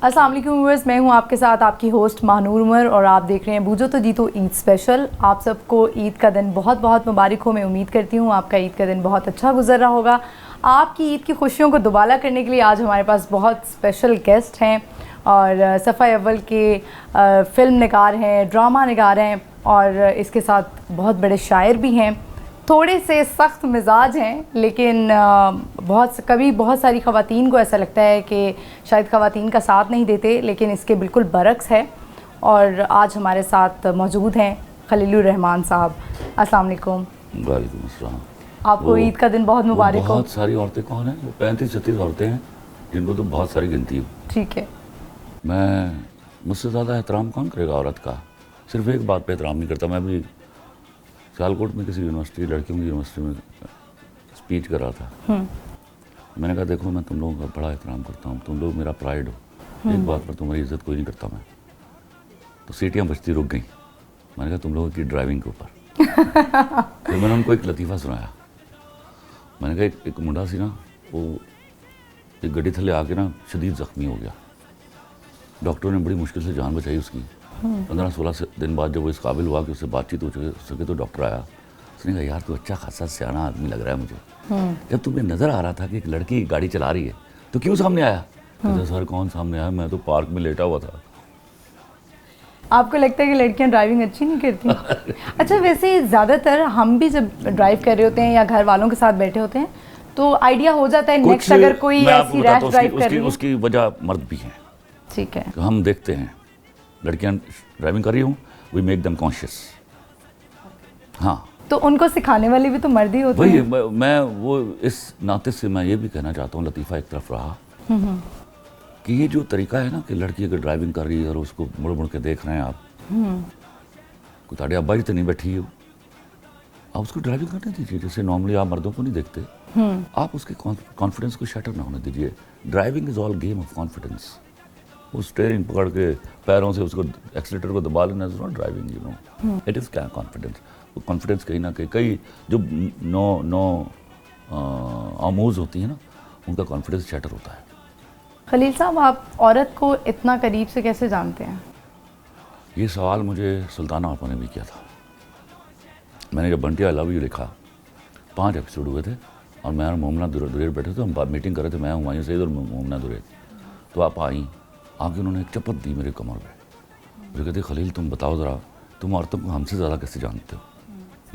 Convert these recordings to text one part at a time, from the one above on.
अस्सलाम वालेकुम व्यूअर्स, मैं हूं आपके साथ आपकी होस्ट महानूर उमर और आप देख रहे हैं बूझो तो जीतो ईद स्पेशल। आप सबको ईद का दिन बहुत बहुत मुबारक हो। मैं उम्मीद करती हूं आपका ईद का दिन बहुत अच्छा गुजर रहा होगा। आपकी ईद की खुशियों को दुबाला करने के लिए आज हमारे पास बहुत स्पेशल गेस्ट हैं और सफ़ा अव्वल के फ़िल्म निगार हैं, ड्रामा निगार हैं और इसके साथ बहुत बड़े शायर भी हैं। थोड़े से सख्त मिजाज हैं, लेकिन कभी बहुत सारी ख़वातीन को ऐसा लगता है कि शायद ख़वातीन का साथ नहीं देते, लेकिन इसके बिल्कुल बरक्स है। और आज हमारे साथ मौजूद हैं खलीलुर रहमान साहब। अस्सलाम वालेकुम। वालेकुम अस्सलाम। आपको ईद का दिन बहुत मुबारक हो। बहुत सारी औरतें कौन हैं? वो 35-36 औरतें हैं जिनको तो बहुत सारी गिनती हो। ठीक है। मैं मुझसे ज़्यादा एहतराम कौन करेगा औरत का? सिर्फ एक बात पे एहतराम नहीं करता। मैं भी सियालकोट में किसी यूनिवर्सिटी, लड़कियों की यूनिवर्सिटी में स्पीच कर रहा था। मैंने कहा देखो, मैं तुम लोगों का बड़ा एहतराम करता हूँ, तुम लोग मेरा प्राइड हो। एक बात पर तुम्हारी इज्जत कोई नहीं करता मैं। तो सीटियाँ बजती रुक गई। मैंने कहा तुम लोगों की ड्राइविंग के ऊपर। फिर मैंने उनको एक लतीफ़ा सुनाया। मैंने कहा एक मुंडा सी ना, वो एक गड्डी थले आके ना शदीद ज़ख्मी हो गया। डॉक्टरों ने बड़ी मुश्किल से जान बचाई उसकी। 15-16 दिन बाद जब वो इस काबिल हुआ कि उससे बातचीत हो सके तो डॉक्टर आया। उसने कहा यार तू अच्छा खासा सियाना आदमी लग रहा है मुझे। जब तुम्हें नज़र आ रहा था कि एक लड़की गाड़ी चला रही है तो क्यों सामने आया? कहते सर कौन सामने आया, मैं तो पार्क में लेटा हुआ था। आपको लगता है कि लड़कियां ड्राइविंग अच्छी नहीं करती? अच्छा, वैसे ज़्यादातर हम भी जब ड्राइव कर रहे होते हैं या घर वालों के साथ बैठे होते हैं तो आइडिया हो जाता है नेक्स्ट अगर कोई ऐसी रैश ड्राइव कर रही है। उसकी वजह मर्द भी हैं। ठीक है। तो हम देखते हैं लड़कियां ड्राइविंग कर रही हूँ, वी मेक देम कॉन्शियस। हाँ, तो उनको सिखाने वाले भी तो मर्द ही होते हैं। वही मैं वो इस नाते से मैं ये भी कहना चाहता हूँ, लतीफ़ा एक तरफ रहा कि ये जो तरीका है ना कि लड़की अगर ड्राइविंग कर रही है और उसको मुड़ मुड़ के देख रहे हैं आप, कोई ताड़े अब्बा जी तो नहीं बैठी हो, आप उसको ड्राइविंग करने दीजिए जैसे नॉर्मली आप मर्दों को नहीं देखते। आप उसके कॉन्फिडेंस को शटर ना होने दीजिए। Driving is all game of confidence. वो स्टेयरिंग पकड़ के पैरों से उसको एक्सीलेटर को दबा लेना is not driving, you know. It is क्या कॉन्फिडेंस। वो कॉन्फिडेंस कहीं ना कहीं जो नो आमोज होती है ना, उनका कॉन्फिडेंस शटर होता है। खलील साहब, आप औरत को इतना करीब से कैसे जानते हैं? ये सवाल मुझे सुल्ताना आपा ने भी किया था। मैंने जब बंटी आई लव यू लिखा, 5 एपिसोड हुए थे और मैं और मोमना दुरेर बैठे थे, हम मीटिंग कर रहे थे, मैं हुमायूं सईद और मोमना दुरेर। तो आप आई, आके उन्होंने एक चपत दी मेरे कमर पे। मुझे कहते खलील तुम बताओ ज़रा, तुम औरतों को हमसे ज़्यादा कैसे जानते हो?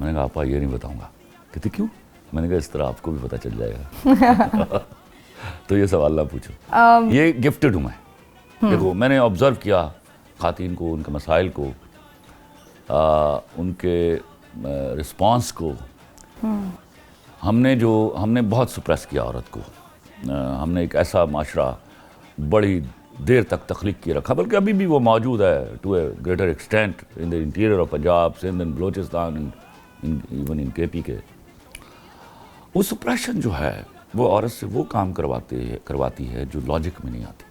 मैंने कहा आपा ये नहीं बताऊंगा। कहते क्यों? मैंने कहा इस तरह आपको भी पता चल जाएगा। तो ये सवाल ना पूछो। ये गिफ्टेड हूँ मैं। देखो, मैंने ऑब्ज़र्व किया ख़ातीन को, उनके मसाइल को, उनके रिस्पॉन्स को। हमने बहुत सुप्रेस किया औरत को। हमने एक ऐसा माशरा बड़ी देर तक तख्लीक किए रखा, बल्कि अभी भी वो मौजूद है to a greater extent in the interior of Punjab, Sindh and Balochistan, even in KP के। वो सुप्रेशन जो है वो औरत से वो काम करवाती है जो लॉजिक में नहीं आती।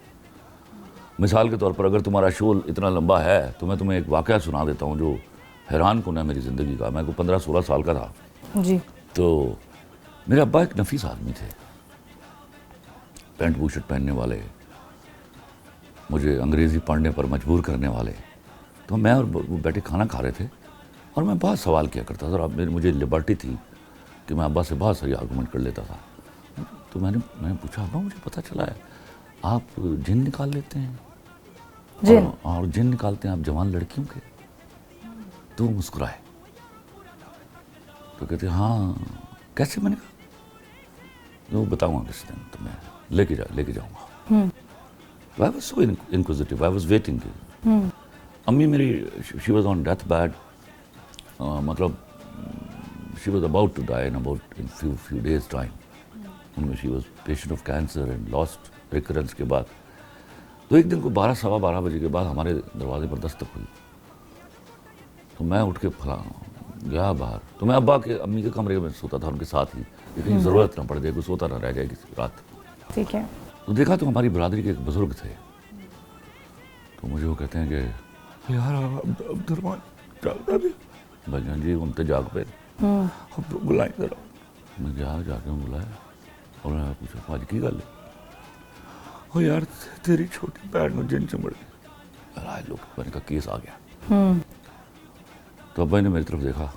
मिसाल के तौर पर अगर तुम्हारा शोल इतना लंबा है तो मैं तुम्हें एक वाक़या सुना देता हूँ जो हैरान कुन है मेरी ज़िंदगी का। मैं को 15-16 साल का था जी। तो मेरे अब्बा एक नफीस आदमी थे, पैंट बूशर्ट पहनने वाले, मुझे अंग्रेज़ी पढ़ने पर मजबूर करने वाले। तो मैं और वो बैठे खाना खा रहे थे और मैं बहुत सवाल किया करता था। और मुझे लिबर्टी थी कि मैं अब्बा से बहुत सारी आर्गूमेंट कर लेता था। तो मैंने पूछा अब्बा मुझे पता चला है आप जिन निकाल लेते हैं, जिन और जिन निकालते हैं आप जवान लड़कियों के। तो वो मुस्कुराए। तो कहते हाँ कैसे? मैंने कहा वो बताऊँगा किस दिन, तो मैं लेके जाऊँगा। I was so inquisitive. I was waiting. अम्मी मेरी, she was on death bed. मतलब she was about to die in few days time. She was patient of cancer and lost recurrence के बाद। तो एक दिन को 12-12:15 बजे के बाद हमारे दरवाजे पर दस्तक हुई। तो मैं उठ के गया बाहर। तो मैं अब्बा के अम्मी के कमरे में सोता था उनके साथ ही, कहीं ज़रूरत ना पड़ जाए, कोई सोता ना रह जाए किसी रात। ठीक है। तो देखा तो हमारी बरादरी के एक बुज़ुर्ग थे। तो मुझे वो कहते हैं कि यार अब्दुर्रहमान जागता भी? भाईजान जी उनते जाग पे, अब बुलाएं जरा। मैं गया, जाके बुलाया और मैं पूछा आज की गल है? ओ यार तेरी छोटी बहन में जिन चमड़ गई। आज लोग मैंने कहा केस आ गया। तो अब्बा ने मेरी तरफ देखा,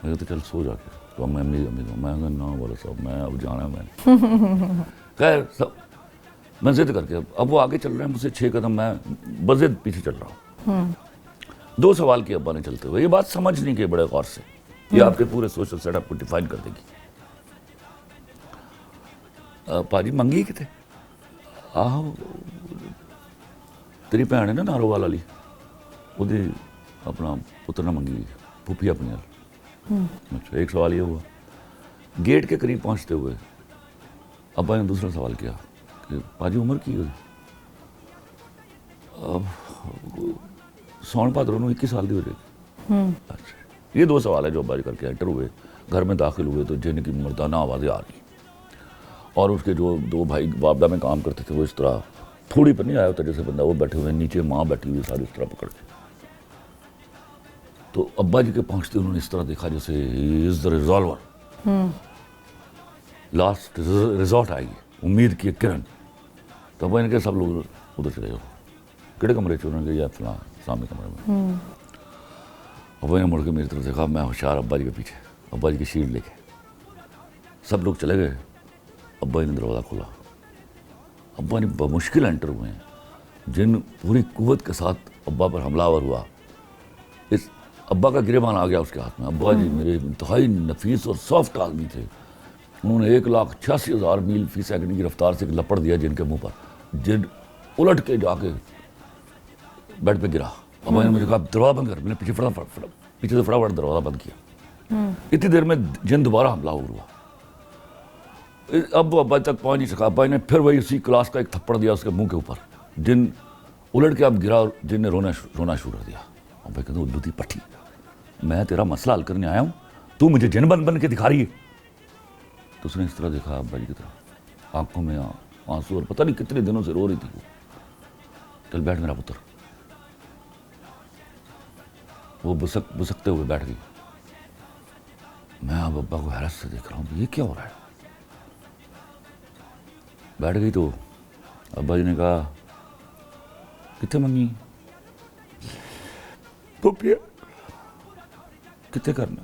मैं तो चल सो जाके, तो मैं अम्मी मैं कहा ना बोला साहब मैं अब जाना है मैंने। खैर सब मैं जिद करके अब वो आगे चल रहे हैं मुझसे 6 कदम, मैं बजिद पीछे चल रहा हूँ। 2 सवाल किए अब्बा ने चलते हुए, ये बात समझ नहीं के बड़े गौर से, ये आपके पूरे सोशल सेटअप को डिफाइन कर देगी। भाजी मंगी कितने आहो तेरी भैन है ना नारोवाल वाली, ਉਹਦੀ अपना पुत्र ना मंगी फूफी अपनी यार। अच्छा एक सवाल ये हुआ। गेट के करीब पहुंचते हुए अब्बा ने दूसरा सवाल किया कि पाजी उम्र की हुई? सौन भादरों 21 साल की हो जाएगी। अच्छा ये 2 सवाल है जो अब्बा जी करके एंटर हुए, घर में दाखिल हुए तो जिनकी मर्दाना आवाज़ें आ रही, और उसके जो 2 भाई वापदा में काम करते थे वो इस तरह थोड़ी पर नहीं आया होता जैसे बंदा, वो बैठे हुए नीचे माँ बैठी हुई सारी इस तरह पकड़ के। तो अब्बा जी के पहुंचते उन्होंने इस तरह देखा जैसे is the resolver, last resort आएगी, उम्मीद की किरण। तो अब्बा ने कहा सब लोग उधर चले जाओ। किड़े कमरे च? उन्होंने कहा फला सामने कमरे में। अब्बा ने मुड़ के मेरी तरफ देखा, मैं होशियार अब्बा जी के पीछे, अब्बा जी की शील्ड लेके सब लोग चले गए। अब्बा जी ने दरवाज़ा खोला, अब्बा ने बमुश्किल एंटर हुए हैं, जिन पूरी कुव्वत के साथ अब्बा पर हमलावर हुआ। इस अब्बा का गिरेबान आ गया उसके हाथ में। अब्बा जी मेरे इंतहाई नफीस और सॉफ्ट आदमी थे, उन्होंने 1,86,000 मील फी सेकंड की रफ्तार से लपड़ दिया जिनके मुंह पर, जिन उलट के जाके बेड पे गिरा। अब्बा ने मुझे कहा दरवाज़ा बंद कर, मैंने पीछे पीछे से फटाफट दरवाज़ा बंद किया। इतनी देर में जिन दोबारा हमला हुआ। अब वो अब्बा तक पहुंच नहीं सका। अब्बा ने फिर वही उसी क्लास का एक थप्पड़ दिया उसके मुंह के ऊपर, जिन उलट के अब गिरा और जिन ने रोना शुरू कर दिया। अब्बा कहते उल्लू दी पट्टी, मैं तेरा मसला हल करने आया हूँ, तू मुझे जिन बन के दिखा रही है। तो उसने इस तरह देखा अब्बा जी की तरफ, आंखों में आंसू, और पता नहीं कितने दिनों से रो रही थी वो। चल बैठ मेरा पुत्र। वो बुसकते हुए बैठ गई। मैं अब अब्बा को हैरत से देख रहा हूँ, ये क्या हो रहा है। बैठ गई तो अब्बा जी ने कहा कितने मंगी? पुपिया कितने करना?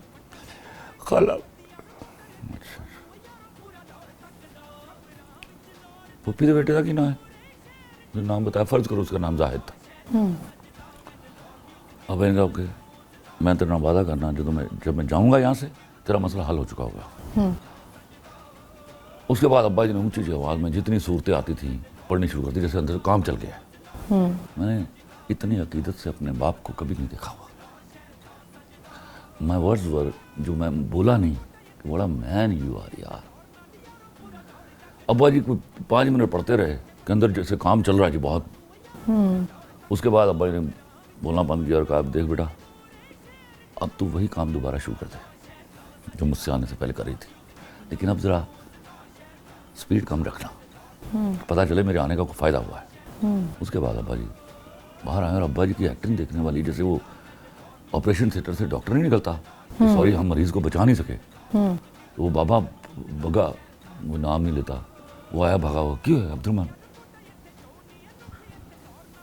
खाला। अच्छा पुप्पी के बेटे का की नाम है? जो नाम बताया, फर्ज करो उसका नाम जाहिद था। अब इनका ओके, मैं तेरे नाम वादा करना जब मैं जाऊंगा यहाँ से तेरा मसला हल हो चुका होगा। उसके बाद अब्बा जी ने ऊंची आवाज़ में जितनी सूरतें आती थी पढ़नी शुरू कर दी, जैसे अंदर काम चल गया। मैंने इतनी अकीदत से अपने बाप को कभी नहीं देखा हुआ। माय वर्ड्स वर, जो मैं बोला नहीं कि बड़ा मैन यू आर यार। अब्बा जी को 5 मिनट पढ़ते रहे कि अंदर जैसे काम चल रहा है जी बहुत। उसके बाद अब्बा जी ने बोलना बंद किया और कहा देख बेटा, अब तू वही काम दोबारा शुरू कर दे जो मुझसे आने से पहले कर रही थी, लेकिन अब ज़रा स्पीड कम रखना, पता चले मेरे आने का कोई फ़ायदा हुआ है। उसके बाद अब्बा जी बाहर आए और अब्बा जी की एक्टिंग देखने वाली, जैसे वो ऑपरेशन थिएटर से डॉक्टर नहीं निकलता, सॉरी हम मरीज़ को बचा नहीं सके, तो वो बाबा बगा, वो नाम नहीं लेता, वो आया भागा हुआ, क्यों है अब्दुलरहमान?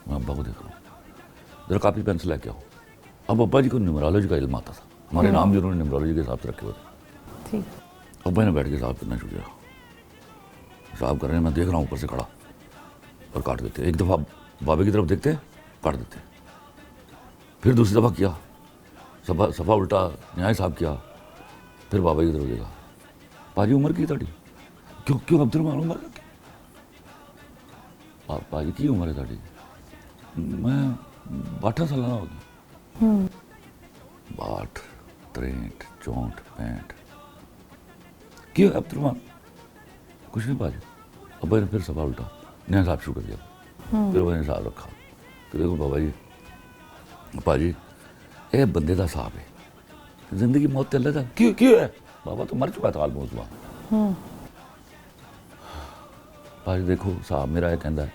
मैं अब्बा को देख रहा हूँ, ज़रा कापी पेंसिल लेके आओ। अब अब्बा जी को न्यूमरोलॉजी का इल्म आता था, हमारे नाम भी उन्होंने न्यूमरोलॉजी के हिसाब से रखे हुए थे। अब्बा ने बैठ के साहब करना शुरू किया, साहब कर रहे हैं, मैं देख रहा हूँ ऊपर से खड़ा, और काट देते। एक दफ़ा बाबे की तरफ देखते, काट देते, फिर दूसरी दफ़ा किया, सफ़ा उल्टा न्याय साहब किया, फिर बाबा की तरफ देखा, पाजी उम्र की ताड़ी? क्यों अब्दुलरहमान उम्र की? पाजी की उम्र है ताड़ी? मैं 62 साल होगी। 62, 63, 64, 65। क्यों अब्दुलरहमान? कुछ नहीं पाजी। अब्बा ने फिर सफ़ा उल्टा न्याय साहब शुरू कर दिया, फिर मैंने साहब रखा कि देखो बाबा जी, पाजी ये बंदे का साहब है, जिंदगी मौत ते अल्लाह दा। क्यों है? बाबा तो मर चुका था आलमोस्ट वहाँ। पाजी देखो साहब मेरा ये कहता है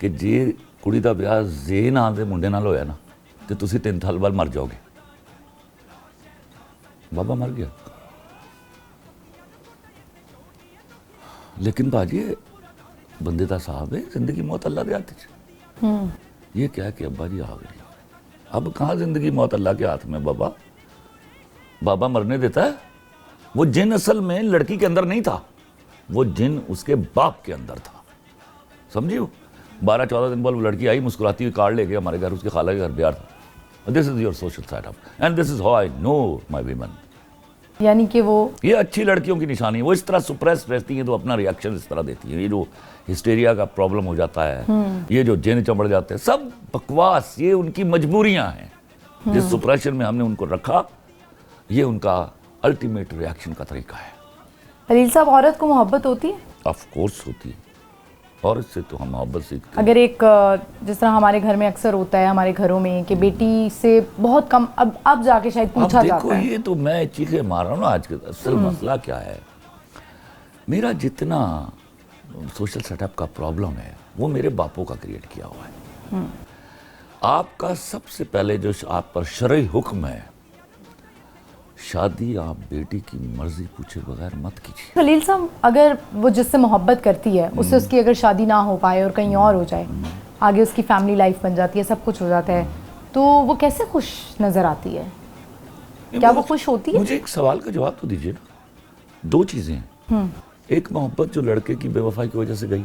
कि जे कुड़ी का ब्याह जे नाम के मुंडे नाल होया ना, तो तुसी 3 साल बाद मर जाओगे। बाबा मर गया। लेकिन भाजी बंदेदा साहब है, जिंदगी मौत अल्लाह दे हाथ च। ये क्या कि अब्बा जी आ गए, अब कहाँ जिंदगी मौत अल्लाह के हाथ में। बाबा बाबा मरने देता है। वो जिन असल में लड़की के अंदर नहीं था, वो जिन उसके बाप के अंदर था, समझियो। 12-14 दिन बाद वो लड़की आई मुस्कुराती हुई, कार्ड लेके हमारे घर, उसके खाला के घर ब्याह था। This is your social setup and this is how I know my women. यानी कि वो ये अच्छी लड़कियों की निशानी है, वो इस तरह सुप्रेस रहती हैं तो अपना रिएक्शन इस तरह देती है। ये जो हिस्टेरिया का प्रॉब्लम हो जाता है, ये जो जिन चमड़ जाते हैं, सब बकवास, ये उनकी मजबूरियां हैं। जिस सुप्रेशन में हमने उनको रखा, ये उनका अल्टीमेट रिएक्शन का तरीका है। खलील साहब, औरत को मोहब्बत होती है? ऑफ कोर्स होती है, और इससे तो हम मोहब्बत सीखते हैं। अगर एक जिस तरह हमारे घर में अक्सर होता है, हमारे घरों में, कि बेटी से बहुत कम अब जाके शायद पूछा जाता है। ये तो मैं चीखें मार रहा हूँ ना। आज के असल मसला क्या है, मेरा जितना सोशल सेटअप का प्रॉब्लम है वो मेरे बापों का क्रिएट किया हुआ है। आपका सबसे पहले जो आप पर शरई हुक्म है, शादी आप बेटी की मर्जी पूछे बगैर मत कीजिए। खलील साहब, अगर वो जिससे मोहब्बत करती है, उससे उसकी अगर शादी ना हो पाए और कहीं और हो जाए, आगे उसकी फैमिली लाइफ बन जाती है, सब कुछ हो जाता है, तो वो कैसे खुश नजर आती है? क्या वो खुश होती है? मुझे एक सवाल का जवाब तो दीजिए ना। दो चीजें हैं, एक मोहब्बत जो लड़के की बेवफाई की वजह से गई,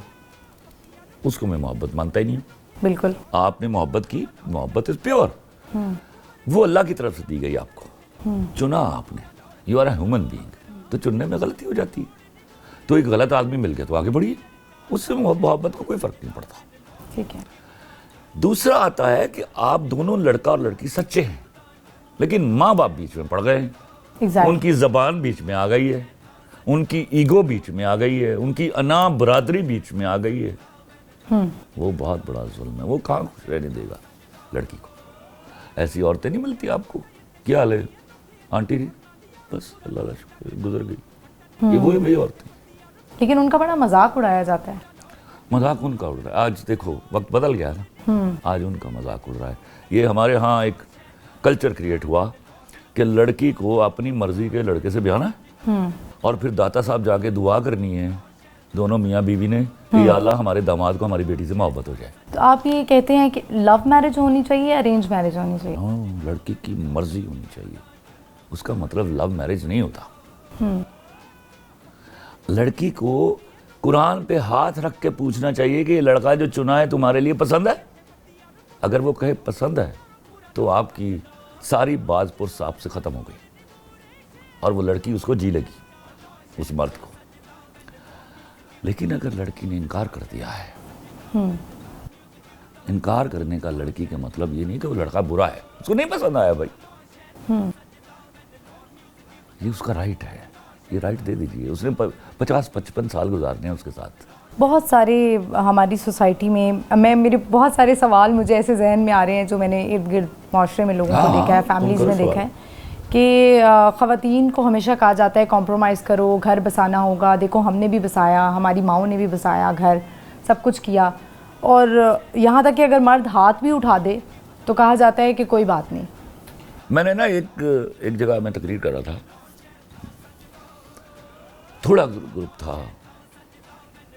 उसको मैं मोहब्बत मानता ही नहीं हूँ। बिल्कुल। आपने मोहब्बत की, मोहब्बत इज प्योर, वो अल्लाह की तरफ से दी गई आपको, चुना आपने, you are a human being, तो चुनने में गलती हो जाती है। तो एक गलत आदमी मिल गया तो आगे बढ़िए, उससे मोहब्बत को कोई फर्क नहीं पड़ता। ठीक है। दूसरा आता है कि आप दोनों लड़का और लड़की सच्चे हैं, लेकिन माँ बाप बीच में पड़ गए हैं। Exactly. उनकी जबान बीच में आ गई है, उनकी ईगो बीच में आ गई है, उनकी अना बरादरी बीच में आ गई है। वो बहुत बड़ा जुल्म है। वो कहाँ खुश रहने देगा लड़की को? ऐसी औरतें नहीं मिलती आपको। क्या हाल है आंटी जी? बस अल्लाह का शुक्र, गुजर गई। ये वो है भाई औरतें। लेकिन उनका बड़ा मजाक उड़ाया जाता है। मजाक उनका उड़ रहा है। आज देखो वक्त बदल गया ना, आज उनका मजाक उड़ रहा है। ये हमारे यहाँ एक कल्चर क्रिएट हुआ कि लड़की को अपनी मर्जी के लड़के से ब्याहना है, और फिर दाता साहब जाके दुआ करनी है दोनों मियाँ बीवी ने कि या अल्लाह हमारे दामाद को हमारी बेटी से मोहब्बत हो जाए। तो आप ये कहते हैं कि लव मैरिज होनी चाहिए, अरेंज मैरिज होनी चाहिए? हाँ, लड़की की मर्जी होनी चाहिए। उसका मतलब लव मैरिज नहीं होता। लड़की को कुरान पे हाथ रख के पूछना चाहिए कि ये लड़का जो चुना है तुम्हारे लिए पसंद है। अगर वो कहे पसंद है तो आपकी सारी बाजपुरस आपसे खत्म हो गई, और वो लड़की उसको जी लगी, उस मर्द को। लेकिन अगर लड़की ने इनकार कर दिया है, इनकार करने का लड़की का मतलब ये नहीं कि वो लड़का बुरा है, उसको नहीं पसंद आया भाई, ये उसका राइट है, ये राइट दे दीजिए। उसने 50-55 साल गुजारने हैं उसके साथ। बहुत सारे हमारी सोसाइटी में मेरे बहुत सारे सवाल मुझे ऐसे जहन में आ रहे हैं जो मैंने इर्द गिर्द माशरे में लोगों को देखा है, फैमिलीज़ में देखा है कि ख़वातीन को हमेशा कहा जाता है कॉम्प्रोमाइज़ करो, घर बसाना होगा। देखो हमने भी बसाया, हमारी माओं ने भी बसाया घर, सब कुछ किया, और यहाँ तक कि अगर मर्द हाथ भी उठा दे तो कहा जाता है कि कोई बात नहीं। मैंने ना एक जगह मैं तकरीर कर रहा था, थोड़ा ग्रुप था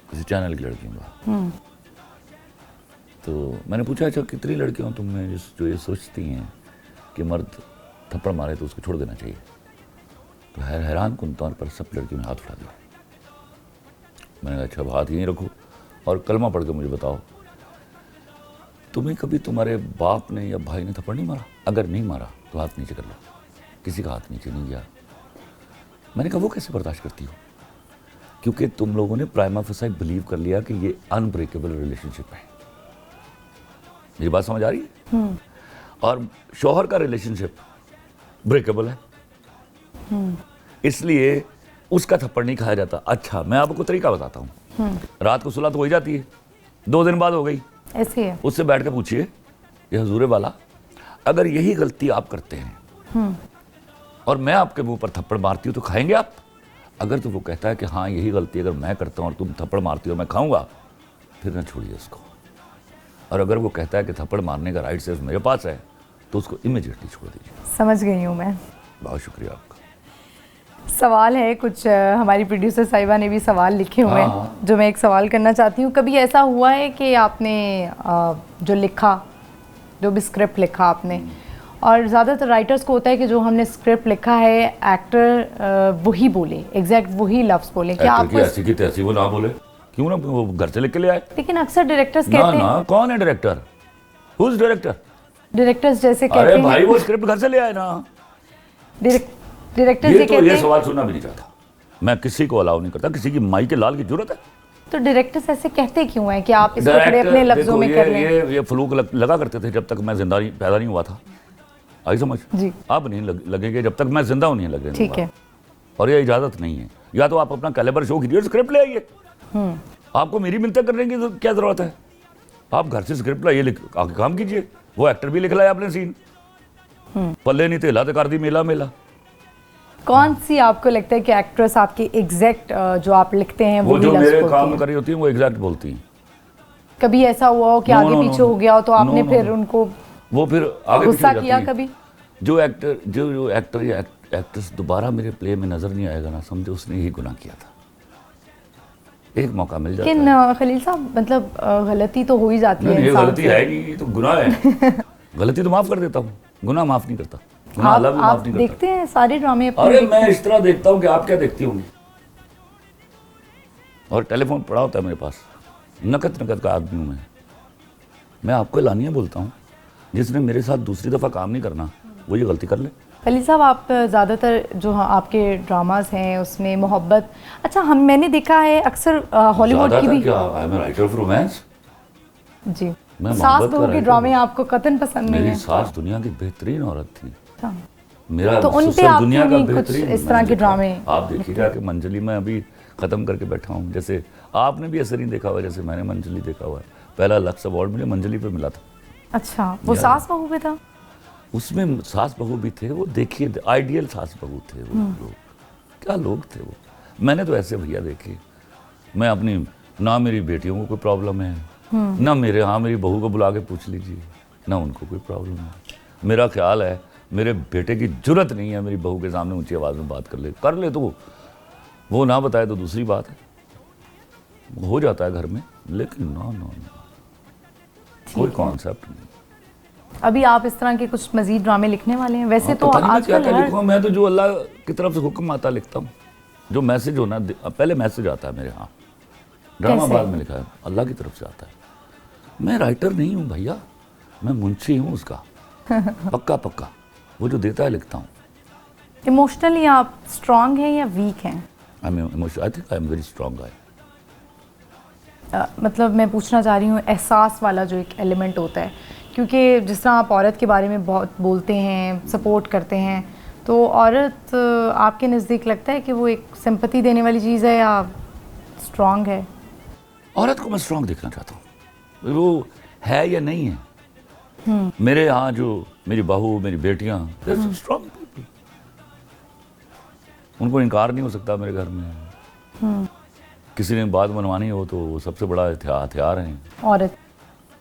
किसी चैनल की लड़कियों का, तो मैंने पूछा अच्छा कितनी लड़कियां तुम में जो ये सोचती हैं कि मर्द थप्पड़ मारे तो उसको छोड़ देना चाहिए? तो हैरान कुन तौर पर सब लड़कियों ने हाथ उठा दिया। मैंने कहा अच्छा हाथ यहीं रखो और कलमा पढ़ के मुझे बताओ, तुम्हें कभी तुम्हारे बाप ने या भाई ने थप्पड़ नहीं मारा? अगर नहीं मारा तो हाथ नीचे कर लो। किसी का हाथ नीचे नहीं गया। मैंने कहा वो कैसे बर्दाश्त करती हो? क्योंकि तुम लोगों ने प्राइमा फेसाई बिलीव कर लिया कि ये अनब्रेकेबल रिलेशनशिप है। मेरी बात समझ आ रही है? और शौहर का रिलेशनशिप ब्रेकेबल है, इसलिए उसका थप्पड़ नहीं खाया जाता। अच्छा मैं आपको तरीका बताता हूँ। रात को सुलह तो हो ही जाती है, 2 दिन बाद हो गई, ऐसे है। उससे बैठ के पूछिए ये हुजूरे वाला, अगर यही गलती आप करते हैं और मैं आपके मुंह पर थप्पड़ मारती हूँ तो खाएंगे आप? अगर तो वो कहता है कि हाँ यही गलती अगर मैं करता हूँ और तुम थप्पड़ मारती हो मैं खाऊंगा, फिर ना छोड़िए उसको। और अगर वो कहता है कि थप्पड़ मारने का राइट सिर्फ मेरे पास है तो उसको इमीडिएटली छोड़ दीजिए। समझ गई हूँ मैं। बहुत शुक्रिया आपका। सवाल है कुछ हमारी प्रोड्यूसर साहिबा ने भी सवाल लिखे हुए हैं हाँ। जो मैं एक सवाल करना चाहती हूँ। कभी ऐसा हुआ है कि आपने जो लिखा, जो भी स्क्रिप्ट लिखा आपने, और ज़्यादातर राइटर्स को होता है कि जो हमने स्क्रिप्ट लिखा है एक्टर वही बोले, एग्जैक्ट वही लफ्ज़ बोले, क्या एक्टर की आपको? ऐसी की तैसी वो ना बोले, क्यों ना वो घर से लिख के ले आए। लेकिन अक्सर डायरेक्टर्स ना कहते हैं, ना, कौन है director? Who is director? Directors जैसे कहते अरे हैं, भाई वो स्क्रिप्ट घर से ले आए ना। डायरेक्टर्स ये ये तो कहते ये हैं, सवाल सुनना भी नहीं चाहता मैं, किसी को अलाउ नहीं करता, किसी की माई के लाल की जरूरत है। तो डायरेक्टर्स ऐसे कहते क्यों हैं कि आप इसको थोड़े अपने लफ्जों में कर लें? ये फ्लूक लगा करते थे जब तक मैं जिंदा नहीं, पैदा नहीं हुआ था। आई समझ? जी, अब नहीं लगेंगे, जब तक मैं जिंदा हूं नहीं लगेंगे। ठीक है। और ये इजाजत नहीं है। या तो आप अपना कैलिबर शो कीजिए, स्क्रिप्ट ले आइए। आपको मेरी मिलते करने की तो क्या जरूरत है? आप घर से स्क्रिप्ट लाइए, आगे काम कीजिए। वो एक्टर भी लिख लाया आपने सीन, पल्ले नहीं तेला तो कर दी मेला मेला। कौन सी आपको लगता है कि एक्ट्रेस आपकी एग्जैक्ट जो आप लिखते हैं वो वही जो लफ्ज़ मेरे बोलती काम हैं? कर रही होती है वो एग्जैक्ट बोलती हैं। कभी ऐसा हुआ हो कि No, आगे no, पीछे no, हो गया हो तो no, आपने no, फिर no. उनको वो फिर आगे गुस्सा पीछे हो किया जाती है। कभी? जो एक्टर या एक्ट्रेस दोबारा मेरे प्ले में नजर नहीं आएगा ना, समझो उसने ही गुनाह किया था। एक मौका मिल जाता लेकिन है। खलील साहब, मतलब गलती तो हो ही जाती नहीं, है ये इंसान गलती से। है नहीं, ये तो गुनाह है। गलती तो माफ कर देता हूँ, गुनाह माफ नहीं करता। गुनाह अल्लाह भी माफ आप नहीं करता। देखते हैं सारे ड्रामे अपने? अरे मैं इस तरह देखता हूँ कि आप क्या देखती होंगी। और टेलीफोन पड़ा होता है मेरे पास, नकद का आदमी हूँ मैं आपको लानिया बोलता हूँ। जिसने मेरे साथ दूसरी दफ़ा काम नहीं करना वो ये गलती कर ले। खलील साहब, आप ज़्यादातर जो आपके ड्रामास हैं उसमें मोहब्बत, अच्छा मैंने देखा है अक्सर हॉलीवुड की भी। क्या I am writer of romance. जी, मैं सास मोहब्बत बहू का के राइटर ड्रामे हूँ। आपको कतन पसंद नहीं मेरी है? सास दुनिया की बेहतरीन औरत थी। अच्छा। मेरा तो उन पे ससुर आप दुनिया क्यों का नहीं कुछ बेहतरीन। इस तरह मैंने के देखा। ड्रामे? आप देखिएगा कि मंजली में अभी खत्म करके बैठा हूँ। जैसे आपने भी ऐसे नहीं देखा हुआ जैसे मैंने मंजली देखा हुआ है। पहला लक्स अवार्ड मुझे मंजली पे मिला था। अच्छा, वो सास बहू पे था? उसमें सास बहू भी थे, वो देखिए आइडियल सास बहू थे वो लोग। क्या लोग थे वो। मैंने तो ऐसे भैया देखे। मैं अपनी, ना मेरी बेटियों को कोई प्रॉब्लम है, ना मेरे, हाँ मेरी बहू को बुला के पूछ लीजिए, ना उनको कोई प्रॉब्लम है। मेरा ख्याल है मेरे बेटे की जुर्रत नहीं है मेरी बहू के सामने ऊंची आवाज़ में बात कर ले तो वो ना बताए तो दूसरी बात है। हो जाता है घर में, लेकिन नो नो नो, कोई कॉन्सेप्ट नहीं। अभी आप इस तरह के कुछ मजीद ड्रामे लिखने वाले हैं? वैसे तो पता नहीं मैं क्या आजकल क्या हर लिखूं। मैं तो जो अल्लाह की तरफ से हुक्म आता लिखता हूँ। जो मैसेज होना, पहले मैसेज आता है मेरे, हाँ ड्रामा कैसे? बाद में लिखा है, अल्लाह की तरफ से आता है। मैं राइटर नहीं हूँ भैया, मैं मुंशी हूँ उसका। पक्का पक्का वो जो देता है लिखता हूँ। इमोशनली आप स्ट्रांग हैं या वीक हैं? I think I am very strong guy. मतलब मैं पूछना चाह रही हूँ एहसास वाला जो एक एलिमेंट होता है, क्योंकि जिस तरह आप औरत के बारे में बहुत बोलते हैं, सपोर्ट करते हैं, तो औरत आपके नज़दीक लगता है कि वो एक सिंपैथी देने वाली चीज़ है या स्ट्रांग है? औरत को मैं स्ट्रॉन्ग देखना चाहता हूँ, वो है या नहीं है। मेरे यहाँ जो मेरी बहू, मेरी बेटियाँ, स्ट्रॉन्ग पीपल, उनको इनकार नहीं हो सकता मेरे घर में। किसी ने बात मनवानी हो तो वो सबसे बड़ा हथियार हैं औरत।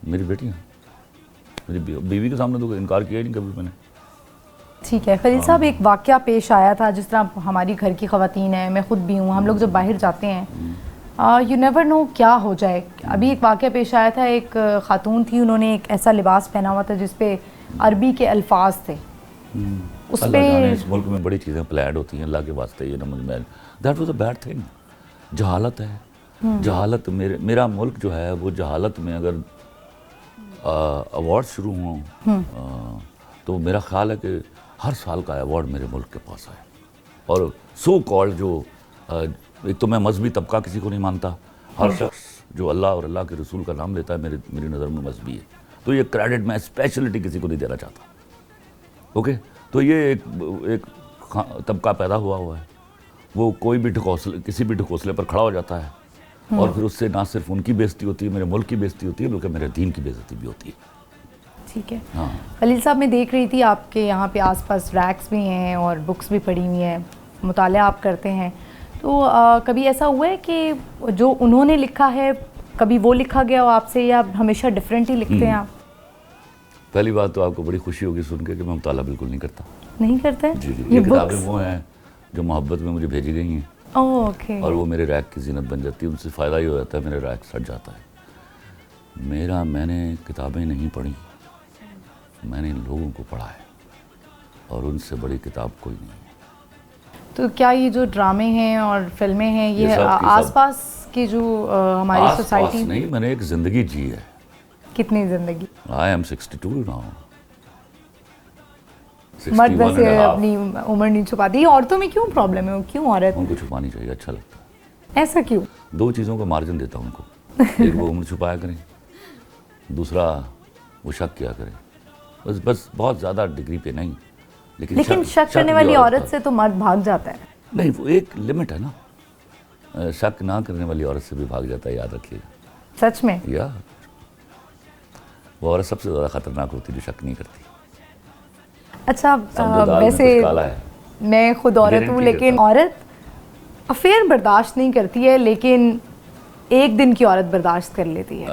मेरी बेटियाँ। मेरी बीवी के सामने तो इनकार किया ही नहीं कभी मैंने। ठीक है खलील साहब, एक वाक़या पेश आया था, जिस तरह हमारी घर की ख़वातीन हैं, मैं ख़ुद भी हूँ, हम लोग जब बाहर जाते हैं यू नेवर नो क्या हो जाए। अभी एक वाक़या पेश आया था, एक ख़ातून थी, उन्होंने एक ऐसा लिबास पहना हुआ था जिस पे अरबी के अल्फाज थे। उस अल्लाह जाने, पे इस मुल्क में बड़ी चीज़ें प्लान होती हैं, अल्लाह के वास्ते ये समझ में। That was a bad thing. जहालत है, जहालत। मेरा मुल्क जो है वो जहालत में अगर अवार्ड शुरू हों तो मेरा ख्याल है कि हर साल का अवार्ड मेरे मुल्क के पास आए। और सो कॉल्ड जो एक तो मैं मजहबी तबका किसी को नहीं मानता, हर शख्स जो अल्लाह और अल्लाह के रसूल का नाम लेता है मेरी नज़र में मजहबी है, तो ये क्रेडिट मैं स्पेशलिटी किसी को नहीं देना चाहता। ओके, तो ये एक तबका पैदा हुआ है, वो कोई भी किसी भी ढकोसले पर खड़ा हो जाता है और फिर उससे ना सिर्फ उनकी बेइज्जती होती है, मेरे मुल्क की बेइज्जती होती है, बल्कि मेरे दीन की बेइज्जती भी होती है। ठीक है। हाँ खलील साहब, मैं देख रही थी आपके यहाँ पे आसपास रैक्स भी हैं और बुक्स भी पड़ी हुई हैं, मुताला आप करते हैं, तो कभी ऐसा हुआ है कि जो उन्होंने लिखा है कभी वो लिखा गया हो आपसे, या हमेशा डिफरेंट ही लिखते हैं आप? पहली बात तो आपको बड़ी खुशी होगी सुन के कि मैं मुताला बिल्कुल नहीं करता। नहीं करते? जी जी, ये ये किताबें बुक्स वो हैं जो मोहब्बत में मुझे भेजी गई हैं, ओके। और वो मेरे रैक की जीनत बन जाती है। उनसे फ़ायदा ये हो जाता है, मेरा रैक सट जाता है। मैंने किताबें नहीं पढ़ी, मैंने लोगों को पढ़ा है, और उनसे बड़ी किताब कोई नहीं है। तो क्या ये जो ड्रामे हैं और फिल्में हैं, ये सब की सब। आसपास की जो हमारी आस-पास सोसाइटी नहीं, मैंने एक ज़िंदगी जी है। कितनी जिंदगी? I am 62 now. मर्द वैसे अपनी उम्र नहीं छुपाती, ये औरतों में क्यों प्रॉब्लम है? क्यों औरत उनको छुपानी चाहिए, अच्छा लगता है। ऐसा क्यों? दो चीज़ों का मार्जिन देता हूँ उनको। एक वो उम्र छुपाया करें, दूसरा वो शक किया करें। बस बहुत ज़्यादा डिग्री पे नहीं, लेकिन शक करने वाली औरत से तो मर्द भाग जाता है। नहीं, वो एक लिमिट है ना। शक ना करने वाली औरत से भी भाग जाता है, याद रखिएगा। सच में? या वो औरत सबसे ज़्यादा खतरनाक होती है जो शक नहीं करती। अच्छा, समझो दाल में वैसे कुछ काला है। मैं खुद औरत हूँ, गारंटी लेकिन देता औरत अफेयर बर्दाश्त नहीं करती है, लेकिन एक दिन की औरत बर्दाश्त कर लेती है।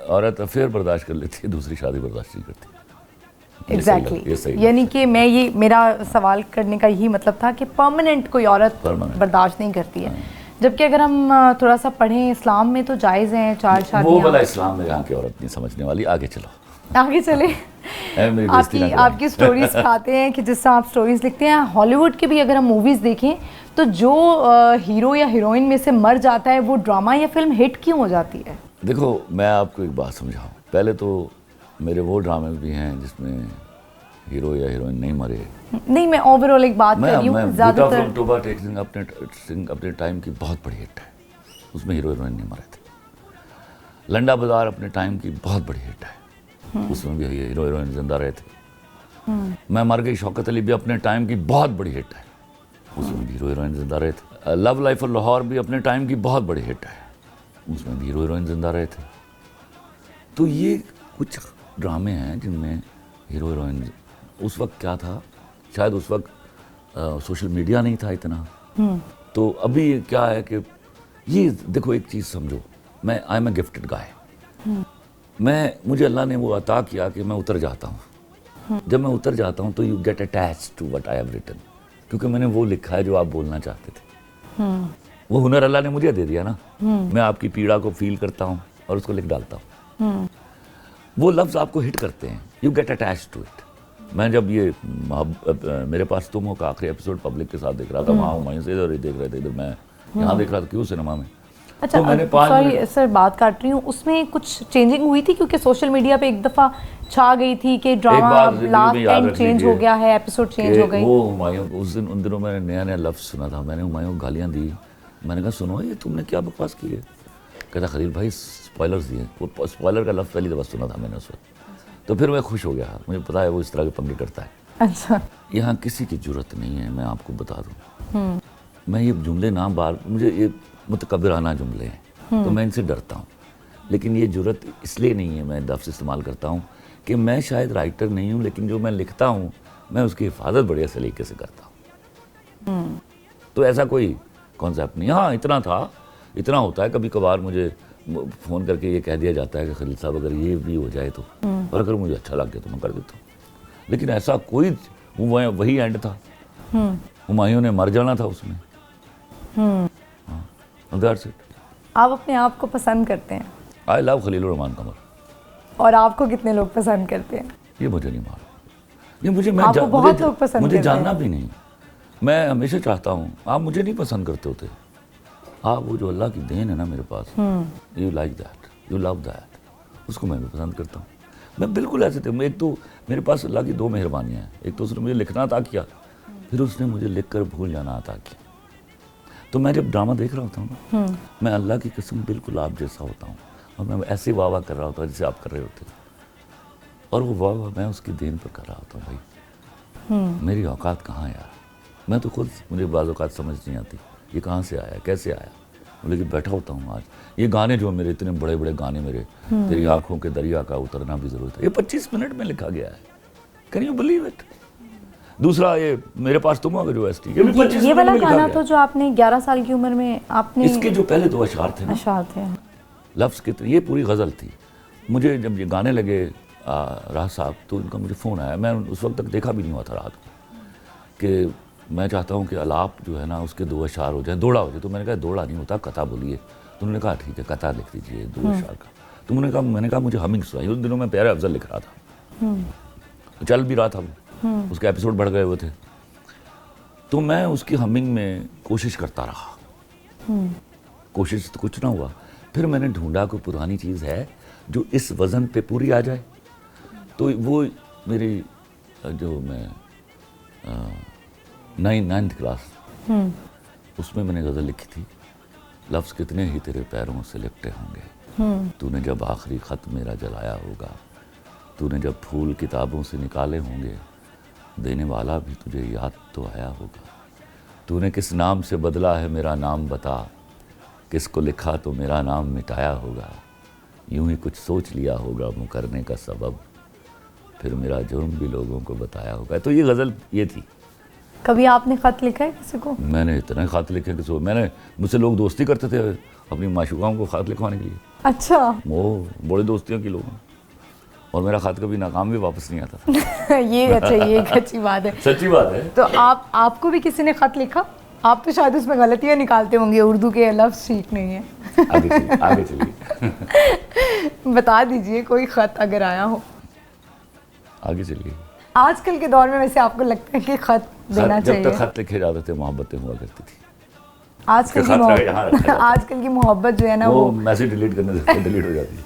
औरत अफेयर बर्दाश्त कर लेती है, दूसरी शादी बर्दाश्त नहीं करती। ये एग्जैक्टली सही यानी कि मैं ये मेरा सवाल करने का यही मतलब था कि परमानेंट कोई औरत Permanent। बर्दाश्त नहीं करती है। जबकि अगर हम थोड़ा सा पढ़ें, इस्लाम में तो जायज़ हैं 4 वो शादियाँ। वाला इस्लाम में यहाँ की औरत नहीं समझने वाली। आगे चलो, आगे चले। मेरी बेइज्जती ना करवाएं। आपकी स्टोरीज खाते हैं कि जिस तरह आप स्टोरीज लिखते हैं, हॉलीवुड के भी अगर हम मूवीज़ देखें तो जो हीरो या हीरोइन में से मर जाता है, वो ड्रामा या फिल्म हिट क्यों हो जाती है? देखो, मैं आपको एक बात समझाऊं। पहले तो मेरे वो ड्रामे भी हैं जिसमें हीरो या हीरोइन नहीं मरे। नहीं, मैं ओवरऑल एक बात कर रही हूँ। ज़्यादातर टोबा टेकिंग अपने टाइम की बहुत बड़ी हिट है, उसमें हीरो हीरोइन नहीं मरे थे। लंडा बाजार अपने टाइम की बहुत बड़ी हिट है, उसमें भी हीरो हीरोइन जिंदा रहे थे। मैं मर गई शौकत अली भी अपने टाइम की बहुत बड़ी हिट है, उसमें भी हीरो हीरोइन जिंदा रहे थे। लव लाइफ ऑफ लाहौर भी अपने टाइम की बहुत बड़ी हिट है, उसमें भी हीरो हीरोइन जिंदा रहे थे। तो ये कुछ ड्रामे हैं जिनमें हीरो हीरोइन, उस वक्त क्या था, शायद उस वक्त सोशल मीडिया नहीं था इतना। तो अभी क्या है कि ये देखो, एक चीज़ समझो, मैं आई एम ए गिफ्टेड गाय। मुझे अल्लाह ने वो अता किया कि मैं उतर जाता हूँ। जब मैं उतर जाता हूँ तो you get attach to what I have written, क्योंकि मैंने वो लिखा है जो आप बोलना चाहते थे। वो हुनर अल्लाह ने मुझे दे दिया ना। मैं आपकी पीड़ा को फील करता हूँ और उसको लिख डालता हूँ। वो लफ्ज़ आपको हिट करते हैं, you get attach to it. मैं जब ये मेरे पास तुम हो का आखिरी एपिसोड पब्लिक के साथ देख रहा था, वहाँ वहीं से इधर ही देख रहे थे, इधर मैं यहाँ देख रहा था, क्यों सिनेमा में। अच्छा, तो मैंने सॉरी सर, बात काट रही हूँ, उसमें कुछ चेंजिंग हुई थी? क्योंकि सोशल मीडिया पे एक दफ़ा छा गई थी कि ड्रामा लास्ट टाइम चेंज हो गया है, एपिसोड चेंज हो गई। वो हुमायूं, उन दिनों मैंने नया नया लफ्ज़ सुना था, मैंने हुमायूं को गालियाँ दी। मैंने कहा सुनो, ये तुमने क्या बकवास की है? कहता खलील भाई स्पॉयलर्स दिए। वो स्पॉयलर का लफ्ज़ पहली दफ़ा सुना था मैंने उस वक्त, तो फिर मैं खुश हो गया, मुझे पता है वो इस तरह के पंगे करता है। अच्छा, यहाँ किसी की जरूरत नहीं है, मैं आपको बता दूँ। मैं ये जुमले ना बार, मुझे ये मुतकब्बिराना जुमले हैं, तो मैं इनसे डरता हूँ। लेकिन ये जरूरत इसलिए नहीं है, मैं लफ्ज़ इस्तेमाल करता हूँ कि मैं शायद राइटर नहीं हूँ, लेकिन जो मैं लिखता हूँ मैं उसकी हिफाजत बढ़िया सलीके से करता हूँ। तो ऐसा कोई कॉन्सेप्ट नहीं। हाँ, इतना होता है कभी कभार मुझे फ़ोन करके ये कह दिया जाता है कि खलील साहब अगर ये भी हो जाए तो, और अगर मुझे अच्छा लग गया तो मैं कर देता हूँ। लेकिन ऐसा कोई, वही एंड था, हुमायूं ने मर जाना था उसमें। That's it. आप अपने आप को पसंद करते हैं? आई लव खलील रहमान कमर। और आपको कितने लोग पसंद करते हैं? ये मुझे नहीं मालूम, ये मुझे आपको बहुत लोग पसंद मुझे करते हैं। जानना भी नहीं। मैं हमेशा चाहता हूँ, आप मुझे नहीं पसंद करते होते, आप वो जो अल्लाह की देन है ना मेरे पास, you like that, you love that, उसको मैं भी पसंद करता हूँ। मैं बिल्कुल ऐसे थे। एक तो मेरे पास अल्लाह की दो मेहरबानियाँ हैं, एक तो उसने मुझे लिखना अता किया, फिर उसने मुझे लिख कर भूल जाना अता किया। तो मैं जब ड्रामा देख रहा होता हूँ ना, मैं अल्लाह की कसम बिल्कुल आप जैसा होता हूँ, और मैं ऐसे वाह वाह कर रहा होता हूँ जैसे आप कर रहे होते, और वो वाह वाह मैं उसकी देन पर कर रहा होता हूँ। भाई मेरी औकात कहाँ यार, मैं तो खुद, मुझे बाज़ औकात समझ नहीं आती ये कहाँ से आया, कैसे आया। लेकिन बैठा होता हूँ आज, ये गाने जो मेरे इतने बड़े बड़े गाने मेरे, तेरी आंखों के दरिया का उतरना भी ज़रूरत है, ये 25 मिनट में लिखा गया है। Can you believe it? दूसरा ये मेरे पास तुम हो जो एसटी, ये भी 25 ये मिनट वाला में लिखा गाना गया। तो जो आपने 11 साल की उम्र में आपने, इसके जो पहले दो अशार थे ना, अशार थे, लफ्ज़ कितने, ये पूरी गज़ल थी। मुझे जब ये गाने लगे राह साहब, तो उनका मुझे फ़ोन आया, मैं उस वक्त तक देखा भी नहीं हुआ था रात को, कि मैं चाहता हूँ कि अलाप जो है ना उसके 2 अशार हो जाए, दोड़ा हो जाए। तो मैंने कहा दोड़ा नहीं होता, कथा बोलिए। तो उन्होंने कहा ठीक है कथा लिख दीजिए 2 अशार का। तो मैंने कहा मुझे हमिंग सुनाई। उन दिनों में प्यारे अफजल लिख रहा था, चल भी रहा था वो, उसके एपिसोड बढ़ गए हुए थे। तो मैं उसकी हमिंग में कोशिश करता रहा, कोशिश तो कुछ ना हुआ। फिर मैंने ढूंढा कोई पुरानी चीज़ है जो इस वज़न पे पूरी आ जाए। तो वो मेरी जो मैं 9th क्लास उसमें मैंने गज़ल लिखी थी, लफ्ज़ कितने ही तेरे पैरों से लिपटे होंगे, तूने जब आखिरी ख़त मेरा जलाया होगा, तूने जब फूल किताबों से निकाले होंगे, देने वाला भी तुझे याद तो आया होगा, तूने किस नाम से बदला है मेरा नाम बता, किसको लिखा तो मेरा नाम मिटाया होगा, यूं ही कुछ सोच लिया होगा मुकरने का सबब, फिर मेरा जुर्म भी लोगों को बताया होगा। तो ये गज़ल ये थी। कभी आपने ख़त लिखा है किसी को? मैंने इतने ख़त लिखे कि मैंने मुझसे लोग दोस्ती करते थे अपनी माशूकाओं को ख़त लिखवाने के लिए। अच्छा। वो बड़ी दोस्तियों की लोग, और मेरा ख़त कभी नाकाम भी वापस नहीं आता था। ये अच्छा, ये एक अच्छी बात है। सच्ची बात है। तो आपको भी किसी ने ख़त लिखा? आप तो शायद उसमें गलतियाँ निकालते होंगे, उर्दू के लफ्ज़ ठीक नहीं है। आगे चलिए। बता दीजिए कोई ख़त अगर आया हो। आगे चलिए। आजकल के दौर में वैसे आपको लगता है कि ख़त देना चाहिए? जब तक ख़त लिखे जाते थे मोहब्बतें हुआ करती थी। आजकल की मोहब्बत जो है ना वो मैसेज डिलीट करने से डिलीट हो जाती है।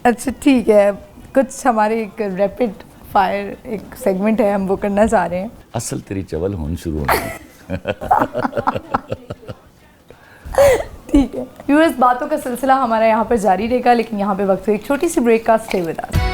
अच्छा ठीक है, कुछ हमारे एक रैपिड फायर एक सेगमेंट है, हम वो करना चाह रहे हैं। असल तेरी चवल होनी शुरू होगी। ठीक है व्यूअर्स, बातों का सिलसिला हमारा यहाँ पर जारी रहेगा, लेकिन यहाँ पे वक्त हुई एक छोटी सी ब्रेक का। Stay with us.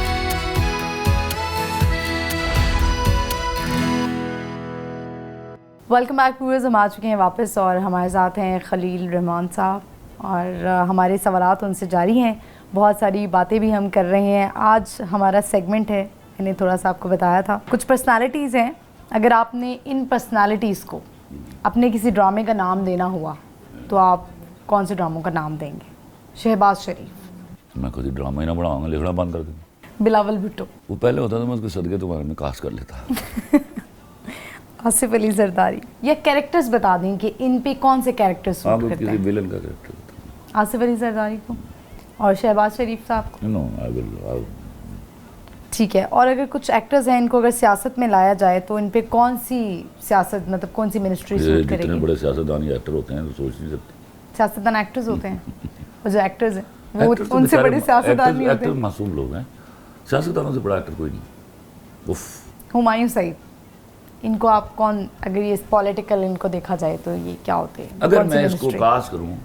Welcome back viewers, हम आ चुके हैं वापस और हमारे साथ हैं खलील रहमान साहब और हमारे सवालात उनसे जारी हैं। बहुत सारी बातें भी हम कर रहे हैं। आज हमारा सेगमेंट है, मैंने थोड़ा सा आपको बताया था, कुछ पर्सनालिटीज़ हैं। अगर आपने इन पर्सनालिटीज़ को अपने किसी ड्रामे का नाम देना हुआ तो आप कौन से ड्रामों का नाम देंगे? शहबाज शरीफ। मैं कभी ड्रामा ही ना बनाऊंगा, लिखना बंद कर दूँगा। बिलावल भुट्टो। वो पहले होता था, मैं उसके सदके तुम्हारे में कास्ट कर लेता। आसिफ अली जरदारी। या कैरेक्टर्स बता दें कि इन पे कौन से कैरेक्टर्स सूट करते किसी हैं? विलन का कैरेक्टर। आसिफ अली जरदारी को और शहबाज शरीफ साहब को। No I will. ठीक है। और अगर कुछ एक्टर्स हैं, इनको अगर सियासत में लाया जाए तो इन पे कौन सी सियासत, मतलब कौन सी मिनिस्ट्री सूट करेगी? जितने बड़े सियासतदान या एक्टर होते हैं तो सोच नहीं सकते। सियासतदान एक्टर्स होते हैं और जो एक्टर्स हैं वो उनसे बड़े सियासतदान नहीं होते। एक्टर मासूम लोग हैं, सियासतदानों से बड़ा एक्टर कोई नहीं। उफ। हुमायूं सईद, इनको आप कौन, अगर ये पॉलिटिकल इनको देखा जाए तो ये क्या होते हैं? अगर मैं इसको कास्ट करूं,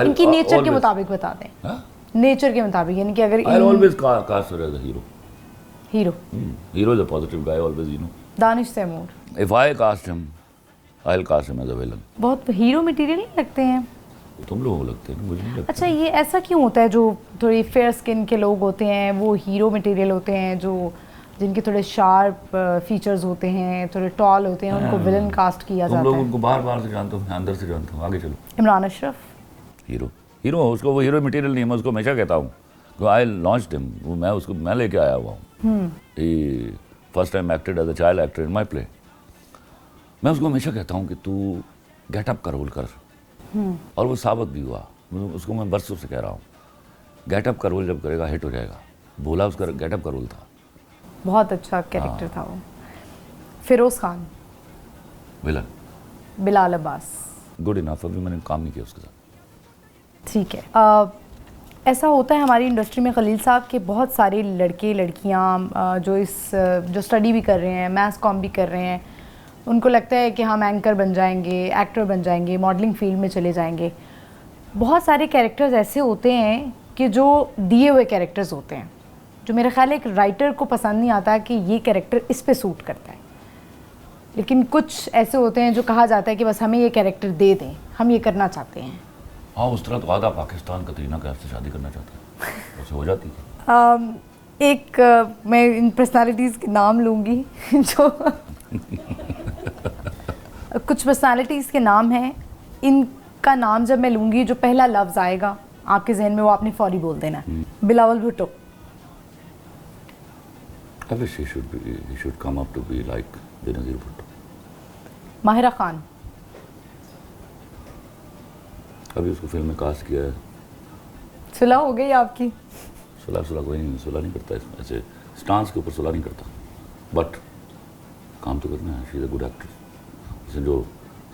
इनकी नेचर के मुताबिक बता दें। नेचर के मुताबिक, यानी कि अगर I always cast as a hero. Hero is a positive guy always, you know. Danish Taimoor. If I cast him, I'll cast him as a villain. बहुत हीरो मटेरियल नहीं लगते हैं? तुम लोगों को लगते हैं, मुझे नहीं लगता। अच्छा, ये ऐसा क्यों होता है जो थोड़ी फेयर स्किन के लोग होते हैं वो हीरो मटेरियल होते हैं, जो जिनके थोड़े शार्प फीचर्स होते हैं, थोड़े टॉल होते हैं, उनको विलन कास्ट किया जाता है? तुम लोग उनको बाहर से जानते हो, मैं अंदर से जानता हूँ। आगे चलो। इमरान अशरफ। हीरो उसको, वो हीरो मटेरियल नहीं है। मैं उसको हमेशा कहता हूँ आई लॉन्च्ड हिम, मैं लेके आया हुआ हूँ। First time acted as a child actor in my play. मैं उसको हमेशा कहता हूँ कि तू गेटअप का रोल कर, और वो साबित भी हुआ। उसको मैं बरसों से कह रहा हूँ, गेटअप का रोल जब करेगा हिट हो जाएगा। भोला उसका गेटअप का रोल था, बहुत अच्छा कैरेक्टर था वो। Feroze Khan. Villain. Bilal Abbas. Good enough, अभी मैंने काम नहीं किया उसके साथ। ठीक है। ऐसा होता है हमारी इंडस्ट्री में खलील साहब के बहुत सारे लड़के लड़कियां जो स्टडी भी कर रहे हैं, मैथ्स कॉम भी कर रहे हैं, उनको लगता है कि हम एंकर बन जाएंगे, एक्टर बन जाएंगे, मॉडलिंग फील्ड में चले जाएंगे। बहुत सारे कैरेक्टर्स ऐसे होते हैं कि जो दिए हुए कैरेक्टर्स होते हैं, जो मेरा ख्याल है एक राइटर को पसंद नहीं आता कि ये कैरेक्टर इस पे सूट करता है। लेकिन कुछ ऐसे होते हैं जो कहा जाता है कि बस हमें ये कैरेक्टर दे दें, हम ये करना चाहते हैं। हाँ, उस तरह तो आधा पाकिस्तान कतरीना कैफ से शादी करना चाहता है, वैसे हो जाती है। मैं इन पर्सनालिटीज़ के नाम लूँगी जो कुछ पर्सनालिटीज़ के नाम हैं, इनका नाम जब मैं लूँगी, जो पहला लफ्ज़ आएगा आपके जहन में वो आपने फौरी बोल देना है। Bilawal Bhutto. I wish he should come up to be like Benazir Bhutto. Mahira Khan, अभी उसको फिल्म में कास्ट किया है। सुलह हो गई आपकी? सुलह कोई नहीं, सुलह नहीं करता इसमें, ऐसे स्टांस के ऊपर सुलह नहीं करता, बट काम तो करना है। She is a good actor. उसने जो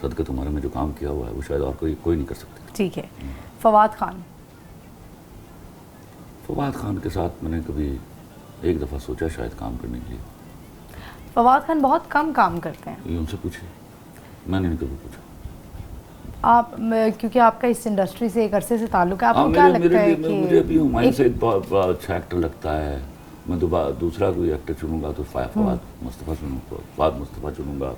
सदके तुम्हारे में जो काम किया हुआ है वो शायद और कोई नहीं कर सकती। ठीक है। फवाद खान, फवाद खान के साथ मैंने कभी एक दफ़ा सोचा शायद काम करने के लिए। फवाद खान बहुत कम काम करते हैं। ये उनसे पूछे, मैंने नहीं कभी पूछा। आप क्योंकि आपका इस इंडस्ट्री से एक अरसे से ताल्लुक है, आपको क्या लगता है कि मुझे अभी हुमायूं से एक बहुत अच्छा एक्टर लगता है। मैं दूसरा कोई एक्टर चुनूंगा तो फवाद मुस्तफ़ा चुनूंगा।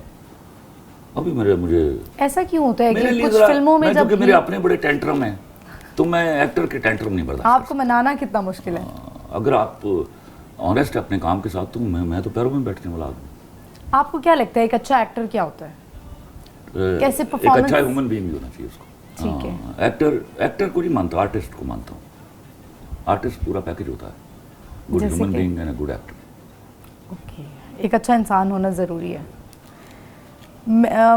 अभी मुझे ऐसा क्यों होता है कि मेरे लिए कुछ फिल्मों में जब मेरे अपने बड़े टेंट्रम हैं तो मैं एक्टर के टेंट्रम नहीं बर्दाश्त आपको मनाना कितना मुश्किल है? अगर आप ऑनेस्ट अपने काम के साथ तो मैं तो पैरों में बैठने वाला आदमी। आपको क्या लगता है एक अच्छा एक्टर क्या होता है? कैसे एक परफॉर्मेंस? अच्छा ह्यूमन बीइंग भी होना चाहिए उसको। ठीक है। एक्टर को नहीं मानता, आर्टिस्ट को मानता हूँ। आर्टिस्ट पूरा पैकेज होता है, गुड जैसे ह्यूमन कि? Being and a good actor. Okay, एक अच्छा इंसान होना ज़रूरी है।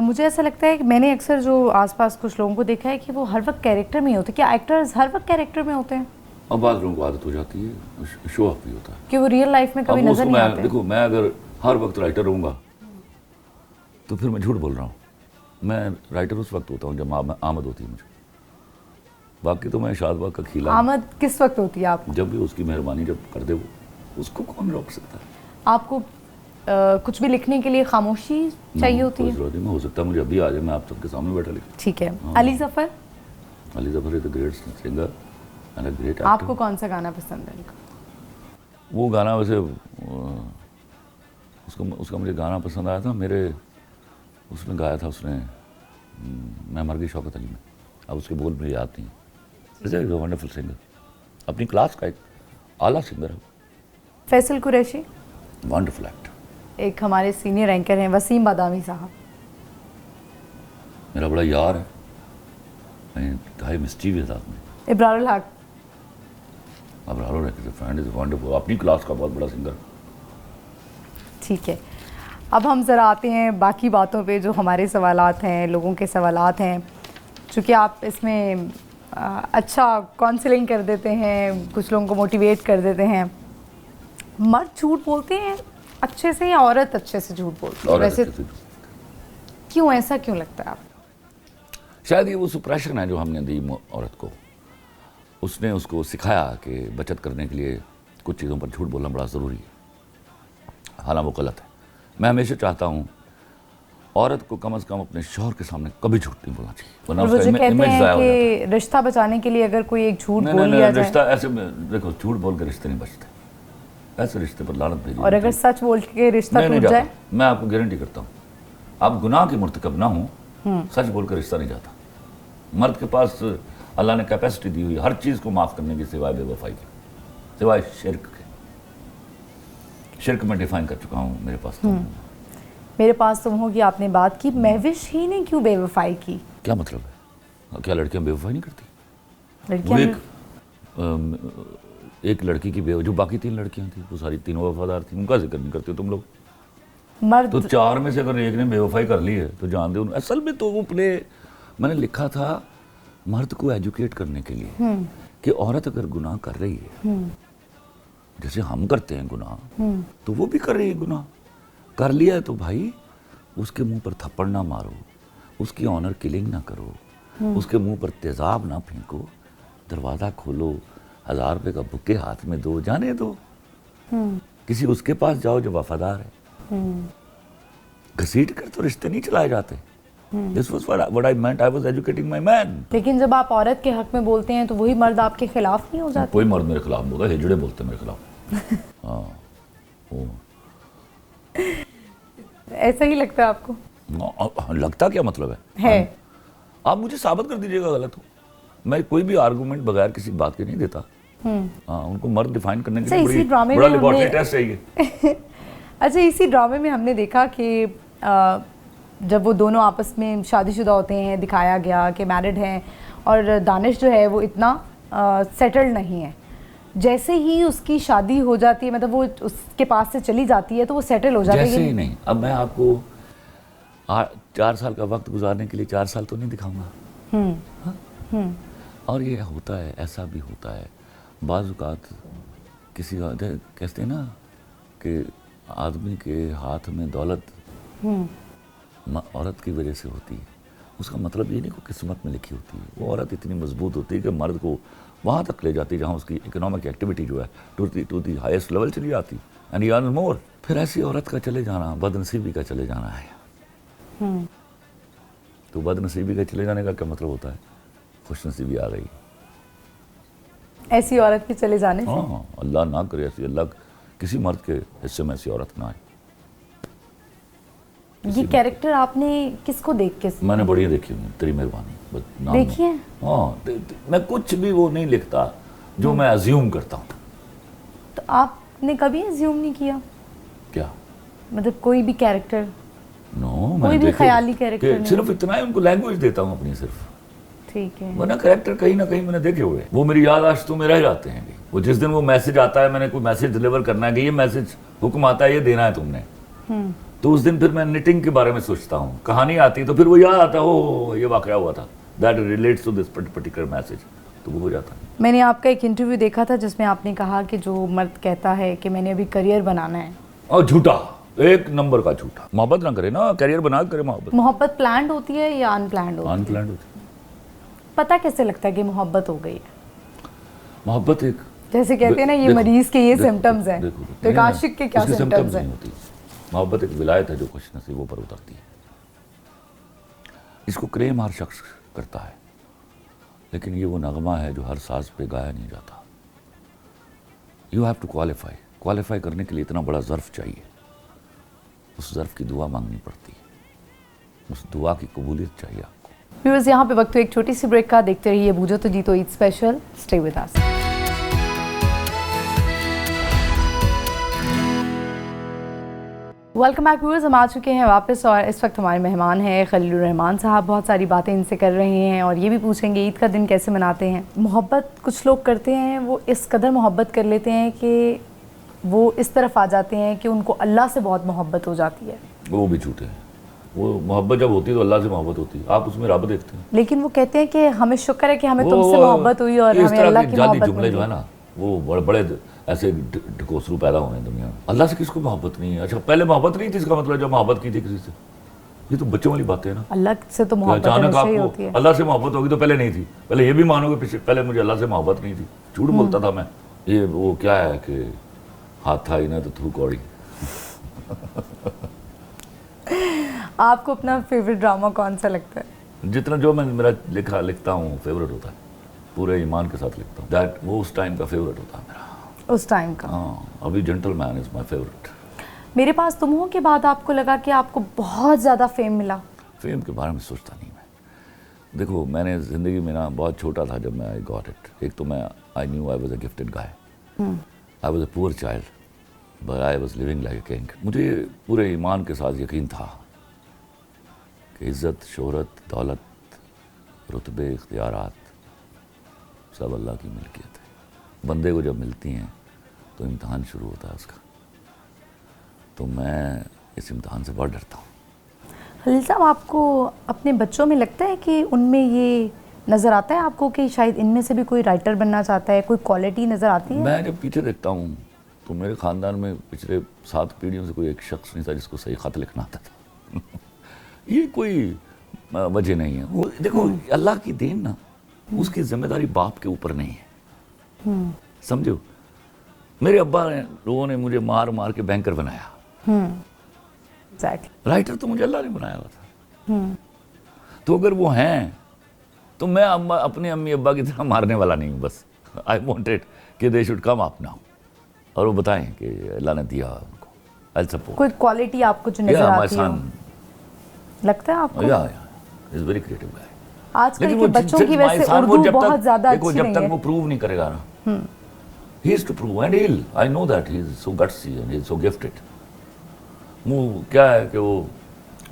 मुझे ऐसा लगता है कि मैंने अक्सर जो आसपास कुछ लोगों को देखा है कि वो हर वक्त कैरेक्टर में ही होते हैं। क्या एक्टर्स हर वक्त कैरेक्टर में होते हैं? और बाद लोगों को आदत हो जाती है, शो ऑफ भी होता है। कि वो रियल लाइफ में कभी अब नजर उसको नहीं आते? देखो, मैं अगर हर वक्त राइटर रहूँगा तो फिर मैं झूठ बोल रहा हूँ। मैं राइटर उस वक्त होता हूँ जब आमद होती है मुझे। बाकी तो मैं शादबाग का खिला। आमद किस वक्त होती है आपको? जब भी उसकी मेहरबानी जब कर दे वो, उसको कौन रोक सकता है? आपको कुछ भी लिखने के लिए खामोशी चाहिए होती कोई है? जरूरत नहीं, हो सकता है मुझे अभी आ जाए, मैं आप सबके सामने बैठा लिखूं। ठीक है। हाँ। Ali Zafar, Ali Zafar is a great singer and a great actor. आपको कौन सा गाना पसंद है? वो गाना वैसे उसका मुझे गाना पसंद आया था, मेरे उसमें गाया था उसने, मैं मर गई शौकत अली में। अब उसके बोल मुझे याद नहीं। इज अ वंडरफुल सिंगर, अपनी क्लास का एक आला सिंगर है। Faisal Qureshi, wonderful actor. एक हमारे सीनियर एंकर हैं वसीम बादामी साहब। मेरा बड़ा यार है, हाई मिस्टीवियस आदमी। इब्रारुल हक, अब राहुल फ्रेंड इज वंडरफुल, अपनी क्लास का बहुत बड़ा सिंगर। ठीक है। अब हम ज़रा आते हैं बाकी बातों पे जो हमारे सवालात हैं, लोगों के सवालात हैं। चूँकि आप इसमें अच्छा काउंसलिंग कर देते हैं, कुछ लोगों को मोटिवेट कर देते हैं। मर्द झूठ बोलते हैं अच्छे से या औरत अच्छे से झूठ बोलती है? वैसे क्यों, ऐसा क्यों लगता है आपको? शायद ये वो सुप्रेशन है जो हमने दी औरत को। उसने उसको सिखाया कि बचत करने के लिए कुछ चीज़ों पर झूठ बोलना बड़ा ज़रूरी है। हालांकि वो गलत है। मैं हमेशा चाहता हूँ औरत को कम से कम अपने शौहर के सामने कभी झूठ नहीं बोलना चाहिए, वरना वो जो उसका कहते इमेज हैं ज़ाया हो जाता है। कि रिश्ता बचाने के लिए अगर कोई एक झूठ बोल नहीं, लिया जाए, रिश्ता ऐसे देखो, झूठ बोल के रिश्ते नहीं बचते। ऐसे रिश्ते पर लानत भेजी और अगर सच बोल के रिश्ता टूट जाए? मैं आपको गारंटी करता हूँ, आप गुनाह की मुर्तकब ना हो, सच बोल कर रिश्ता नहीं जाता। मर्द के पास अल्लाह ने कैपेसिटी दी हुई हर चीज़ को माफ़ करने की, सिवाय बेवफाई के, सिवाय शिर्क के। शिर्क में डिफाइन कर चुका हूँ, मेरे पास मेरे पास तुम हो कि आपने बात की, महविश ही ने क्यों बेवफाई की? क्या मतलब है? क्या लड़कियां बेवफाई नहीं करती? लड़कियां एक लड़की की जो बाकी 3 लड़कियां थी वो सारी तीनों वफादार थी, उनका जिक्र नहीं करते तुम लोग। मर्द तो 4 में से अगर एक ने बेवफाई कर ली है तो जान दे। असल में तो वो प्ले मैंने लिखा था मर्द को एजुकेट करने के लिए कि औरत अगर गुनाह कर रही है, जैसे हम करते हैं गुनाह, तो वो भी कर रही है गुनाह। कर लिया है तो भाई उसके मुंह पर थप्पड़ ना मारो, उसकी ऑनर किलिंग ना करो, उसके मुंह पर तेजाब ना फेंको, दरवाज़ा खोलो, 1000 रुपये का बुके हाथ में दो, जाने दो। किसी उसके पास जाओ जो वफादार है। घसीट कर तो रिश्ते नहीं चलाए जाते। This was what I meant. I was educating my man. लेकिन जब आप औरत के हक में बोलते हैं तो वही मर्द आपके खिलाफ नहीं हो जाते? कोई मर्द मेरे खिलाफ बोलता, हिजड़े बोलते मेरे खिलाफ। हाँ, वो ऐसा ही लगता है आपको? लगता क्या मतलब है? आप मुझे साबित कर दीजिएगा गलत हो। मैं कोई भी आर्गुमेंट बगैर किसी बात के नहीं देता। हाँ, उनको मर्द डिफाइन करने के लिए बड़ा लेबोरेटरी टेस्ट चाहिए। अच्छा, इसी ड्रामे में हमने देखा कि जब वो दोनों आपस में शादीशुदा होते हैं, दिखाया गया कि मैरिड हैं, और दानिश जो है वो इतना सेटल्ड नहीं है, जैसे ही उसकी शादी हो जाती है, मतलब वो उसके पास से चली जाती है तो वो सेटल हो जाती है? जैसे ही नहीं। अब मैं आपको 4 साल का वक्त गुजारने के लिए 4 साल तो नहीं दिखाऊंगा। हाँ? और ये होता है, ऐसा भी होता है बाज़ औक़ात। किसी का कहते हैं ना कि आदमी के हाथ में दौलत औरत की वजह से होती है। उसका मतलब ये नहीं कि किस्मत में लिखी होती है। वो औरत इतनी मजबूत होती है कि मर्द को वहाँ तक ले जाती है जहाँ उसकी इकोनॉमिक एक्टिविटी जो है टू दी हाईएस्ट लेवल चली जाती एंड ही अर्न्स मोर। फिर ऐसी औरत का चले जाना बदनसीबी का चले जाना है। तो बदनसीबी का चले जाने का क्या मतलब होता है? खुशनसीबी आ गई ऐसी औरत के चले जाने से। हाँ, अल्लाह ना करे ऐसी, अल्लाह किसी मर्द के हिस्से में ऐसी औरत ना आए। ये कैरेक्टर आपने किसको देख के? मैंने बढ़िया देखी हुई, तेरी मेहरबानी देखी है। हाँ, मैं कुछ भी वो नहीं लिखता जो मैं अज्यूम करता हूँ। तो आपने कभी अज्यूम नहीं किया? क्या मतलब कोई भी कैरेक्टर? नो, कोई भी ख्याली कैरेक्टर? सिर्फ इतना ही उनको लैंग्वेज देता हूँ अपनी सिर्फ। ठीक है। वरना कैरेक्टर कहीं ना कहीं मैंने देखे हुए, वो मेरी याददाश्त में रह जाते हैं। वो जिस दिन वो मैसेज आता है, मैंने कोई मैसेज डिलीवर करना है कि ये मैसेज हुक्म आता है ये देना है तुमने, तो उस दिन फिर मैं निटिंग के बारे में सोचता हूँ। कहानी आती है तो फिर वो याद आता है, ओ ये वाकया हुआ था, that relates to this particular message, तो वो हो जाता है। मैंने आपका एक इंटरव्यू देखा था जिसमें आपने कहा कि जो मर्द कहता है कि मैंने अभी करियर बनाना है, और झूठा, एक नंबर का झूठा। मोहब्बत ना करे ना, करियर बना करे। मोहब्बत प्लान्ड होती है या अनप्लान्ड होती है? अनप्लान्ड होती है। पता कैसे लगता है कि मोहब्बत हो गई है? मोहब्बत एक, जैसे कहते हैं ना ये मरीज के ये सिम्टम्स हैं, तो एक आशिक के क्या सिम्टम्स हैं? मोहब्बत एक विलायत है जो खुश नसीबों पर उतरती है। इसको क्लेम हर शख्स करता है, लेकिन ये वो नगमा है जो हर साज पे गाया नहीं जाता। यू हैव टू क्वालिफाई करने के लिए इतना बड़ा ज़र्फ चाहिए। उस ज़र्फ की दुआ मांगनी पड़ती है, उस दुआ की कबूलियत चाहिए आपको। व्यूअर्स, यहाँ पे वक्त एक छोटी सी ब्रेक का। देखते रहिए बूझो तो जीतो Eid special. Stay with us. Welcome back viewers, हम आ चुके हैं वापस और इस वक्त हमारे मेहमान हैं खलीलुर रहमान साहब। बहुत सारी बातें इनसे कर रहे हैं और ये भी पूछेंगे ईद का दिन कैसे मनाते हैं। मोहब्बत कुछ लोग करते हैं, वो इस कदर मोहब्बत कर लेते हैं कि वो इस तरफ आ जाते हैं कि उनको अल्लाह से बहुत मोहब्बत हो जाती है। वो भी झूठे हैं। वो मोहब्बत जब होती है तो अल्लाह से मोहब्बत होती है, आप उसमें रब देखते हैं। लेकिन वो कहते हैं कि हमें शुक्र है कि हमें तुमसे मोहब्बत हुई और हमें अल्लाह की मोहब्बत जुमले जो है ना, वो बड़े ऐसे ढकोसरू पैदा हुए हैं दुनिया में। अल्लाह से किसको मोहब्बत नहीं है? अच्छा, पहले मोहब्बत नहीं थी, इसका मतलब जब मोहब्बत की थी किसी से? ये तो बच्चों वाली बातें है ना। अल्लाह से तो मोहब्बत अचानक हमेशा ही होती है। आपको अल्लाह से मोहब्बत होगी तो पहले नहीं थी। पहले ये भी मानोगे पीछे, पहले मुझे अल्लाह से मोहब्बत नहीं थी, झूठ बोलता था मैं। ये वो क्या है कि हाथ था ही ना तो थू कौड़ी। आपको अपना फेवरेट ड्रामा कौन सा लगता है? जितना जो मैं मेरा लिखता हूँ फेवरेट होता है, पूरे ईमान के साथ लिखता हूँ। दैट वो उस टाइम का फेवरेट होता है मेरा, उस टाइम का। हाँ, अभी जेंटलमैन इज माय फेवरेट। मेरे पास तुम हो के बाद आपको लगा कि आपको बहुत ज़्यादा फेम मिला? फेम के बारे में सोचता नहीं मैं। देखो, मैंने ज़िंदगी में ना बहुत छोटा था जब मैं आई गॉट इट। एक तो मैं I knew I was a gifted guy, I was a poor child but I was living like a king. मुझे पूरे ईमान के साथ यकीन था कि इज़्ज़त, शोहरत, दौलत, रुतबे, इख्तियारात सब अल्लाह की मिल्कियत है। बंदे को जब मिलती हैं तो इम्तहान शुरू होता है उसका। तो मैं इस इम्तहान से बहुत डरता हूँ। खलील साहब, आपको अपने बच्चों में लगता है कि उनमें ये नज़र आता है आपको कि शायद इनमें से भी कोई राइटर बनना चाहता है, कोई क्वालिटी नज़र आती है? मैं जब पीछे देखता हूँ तो मेरे ख़ानदान में पिछले 7 पीढ़ियों से कोई एक शख्स नहीं था जिसको सही ख़त लिखना आता था। ये कोई वजह नहीं है। वो देखो, अल्लाह की देन ना, उसकी जिम्मेदारी बाप के ऊपर नहीं है, समझो। मेरे अब्बा ने, लोगों ने मुझे मार मार के बैंकर बनाया। Exactly. राइटर तो मुझे अल्लाह ने बनाया हुआ था। तो अगर वो हैं तो मैं अपने अम्मी अब्बा की तरह मारने वाला नहीं हूँ। बस आई वांटेड कि they should come up now और वो बताएं कि अल्लाह ने दिया उनको। I support. कोई क्वालिटी आपको जो नजर आती है लगता है आपको? या इज वेरी क्रिएटिव गाय। आजकल के बच्चों की वजह से उर्दू बहुत ज्यादा अच्छी नहीं है। जब तक वो प्रूव नहीं करेगा ना, he is to prove and he I know that he is so gutsy and he is so gifted. मुंह क्या है कि वो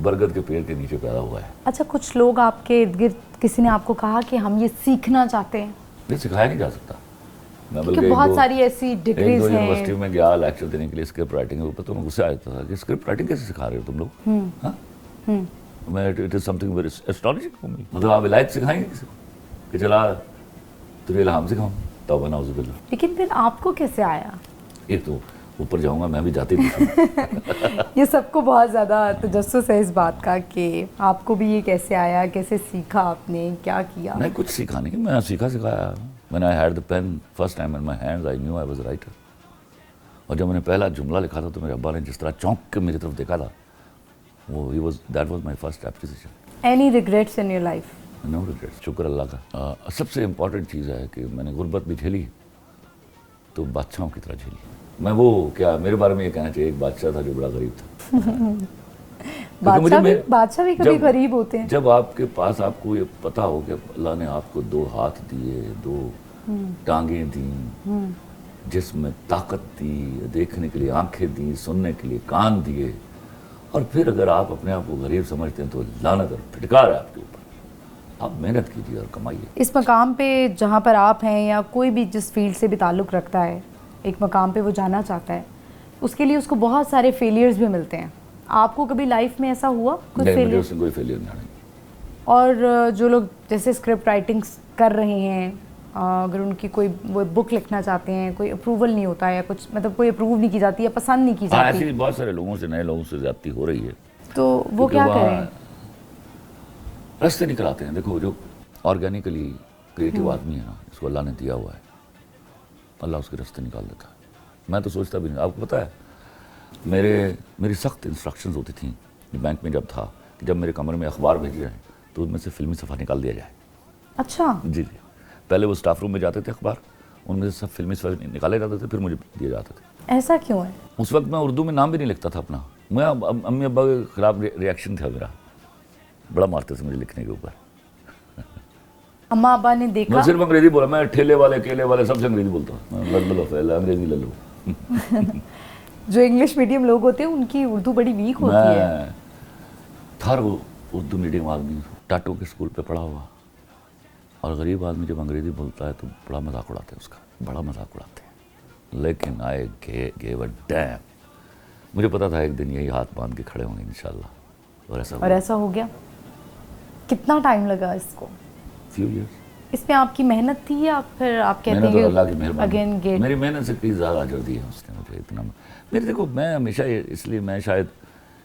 बरगद के पेड़ के नीचे पैदा हुआ है। अच्छा, कुछ लोग आपके इर्द गिर्द, किसी ने आपको कहा कि हम ये सीखना चाहते हैं? ये सिखाया नहीं जा सकता। मैं क्योंकि बहुत सारी ऐसी एक डिग्रीज दो हैं। यूनिवर्सिटी में गया लेक्चर देने के लिए स्क्रिप्ट राइटिंग के ऊपर, तो मैं गुस्सा आता था कि स्क्रिप्ट राइटिंग कैसे सिखा रहे हो तुम लोग? हाँ, मैं it is something very astonishing for me. मतलब आप इलायच सिखाएंगे किसी को कि चला तुझे इल्हाम सिखाऊं? तौबा नाउज़ुबिल्लाह। लेकिन फिर आपको कैसे आया? एक तो ऊपर जाऊंगा, मैं भी जाती थी। ये सबको बहुत ज़्यादा तजस्सुस है इस बात का कि आपको भी ये कैसे आया, कैसे सीखा आपने, क्या किया? नहीं, कुछ सीखा नहीं, मैं सीखा सिखाया। When I had the pen first time in my hands, I knew I was a writer. और जब मैंने पहला जुमला लिखा था तो मेरे अब्बा ने जिस तरह चौंक के मेरी तरफ देखा था, वो that was my first appreciation. Any regrets in your life? No regrets, शुक्र अल्लाह का। सबसे इम्पोर्टेंट चीज़ है कि मैंने गुर्बत भी झेली तो बादशाहों की तरह झेली। मैं वो क्या, मेरे बारे में ये कहना चाहिए, एक बादशाह था जो बड़ा गरीब था। बादशाह भी कभी गरीब होते हैं। जब आपके पास आपको ये पता हो कि अल्लाह ने आपको 2 हाथ दिए, 2 टांगें दी, जिसमें ताकत दी, देखने के लिए आंखें दी, सुनने के लिए कान दिए, और फिर अगर आप अपने आप को गरीब समझते हैं तो लानत और फिटकार है आपके ऊपर। आप मेहनत कीजिए और कमाइए। इस मकाम पे जहाँ पर आप हैं, या कोई भी जिस फील्ड से भी ताल्लुक़ रखता है, एक मकाम पे वो जाना चाहता है, उसके लिए उसको बहुत सारे फेलियर्स भी मिलते हैं। आपको कभी लाइफ में ऐसा हुआ कुछ नहीं, फेलियर? मुझे उसमें कोई फेलियर नहीं आया। और जो लोग जैसे स्क्रिप्ट राइटिंग्स कर रहे हैं, अगर उनकी कोई वो बुक लिखना चाहते हैं, कोई अप्रूवल नहीं होता है, या कुछ मतलब कोई अप्रूव नहीं की जाती, या पसंद नहीं की जाती, ऐसे बहुत सारे लोगों से, नए लोगों से ज्यादती हो रही है, तो वो क्या करें? रास्ते निकल आते हैं। देखो, जो ऑर्गेनिकली क्रिएटिव आदमी है ना, इसको अल्लाह ने दिया हुआ है, अल्लाह उसके रास्ते निकाल देता है। मैं तो सोचता भी नहीं। आपको पता है, मेरी सख्त इंस्ट्रक्शंस होती थी बैंक में जब था, कि जब मेरे कमरे में अखबार भेजे जाए तो उनमें से फिल्मी सफ़ा निकाल दिया जाए। अच्छा जी। पहले वो स्टाफ रूम में जाते थे अखबार, उनमें से सब फिल्मी सफ़ा निकाले जाते थे, फिर मुझे दिए जाते थे। ऐसा क्यों है? उस वक्त मैं उर्दू में नाम भी नहीं लिखता था अपना। मैं अम्मी अब्बा के खिलाफ रिएक्शन था मेरा, बड़ा मारते थे मुझे लिखने के ऊपर। अम्मा अब्बा ने देखा? मैं सिर्फ अंग्रेजी बोला, मैं ठेले वाले केले वाले सबसे अंग्रेजी बोलता हूँ। अंग्रेजी ले लो। जो इंग्लिश मीडियम लोग होते हैं उनकी उर्दू बड़ी वीक होती है। मैं था वो उर्दू मीडियम आदमी, टाटो के स्कूल पे पढ़ा हुआ, और गरीब आदमी जब अंग्रेजी बोलता है तो बड़ा मजाक उड़ाते हैं उसका, बड़ा मजाक उड़ाते हैं। लेकिन आई गेव अ डैम। मुझे पता था एक दिन यही हाथ बांध के खड़े होंगे इंशाल्लाह, और ऐसा हो गया। कितना टाइम लगा इसको? Few years. इसमें आपकी मेहनत थी, या फिर आप कहते हैं तो अल्लाह की मेहरबानी, अगेन गेट? मेरी मेहनत से कई ज़्यादा अजर दी है उसने मुझे इतना। मेरे देखो, मैं हमेशा इसलिए मैं शायद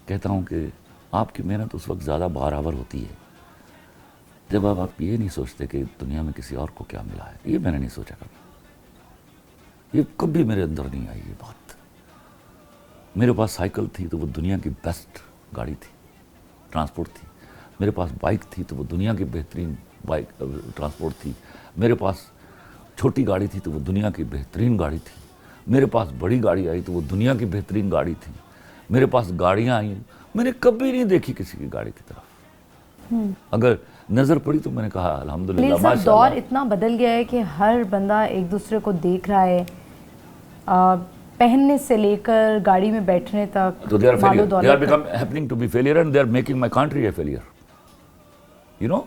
कहता हूँ कि आपकी मेहनत उस वक्त ज़्यादा बराबर होती है जब आप ये नहीं सोचते कि दुनिया में किसी और को क्या मिला है। ये मैंने नहीं सोचा कभी, ये कभी मेरे अंदर नहीं आई ये बात। मेरे पास साइकिल थी तो वो दुनिया की बेस्ट गाड़ी थी, ट्रांसपोर्ट थी। मेरे पास बाइक थी तो वो दुनिया की बेहतरीन बाइक ट्रांसपोर्ट थी। मेरे पास छोटी गाड़ी थी तो वो दुनिया की बेहतरीन गाड़ी थी। मेरे पास बड़ी गाड़ी आई तो वो दुनिया की बेहतरीन गाड़ी थी। मेरे पास गाड़ियाँ आई, मैंने कभी नहीं देखी किसी की गाड़ी की तरफ। अगर नज़र पड़ी तो मैंने कहा अल्हम्दुलिल्लाह, माशाअल्लाह। दौर इतना बदल गया है कि हर बंदा एक दूसरे को देख रहा है, पहनने से लेकर गाड़ी में बैठने तक। तो they are become happening to be failure, and they are making my country a failure. You know,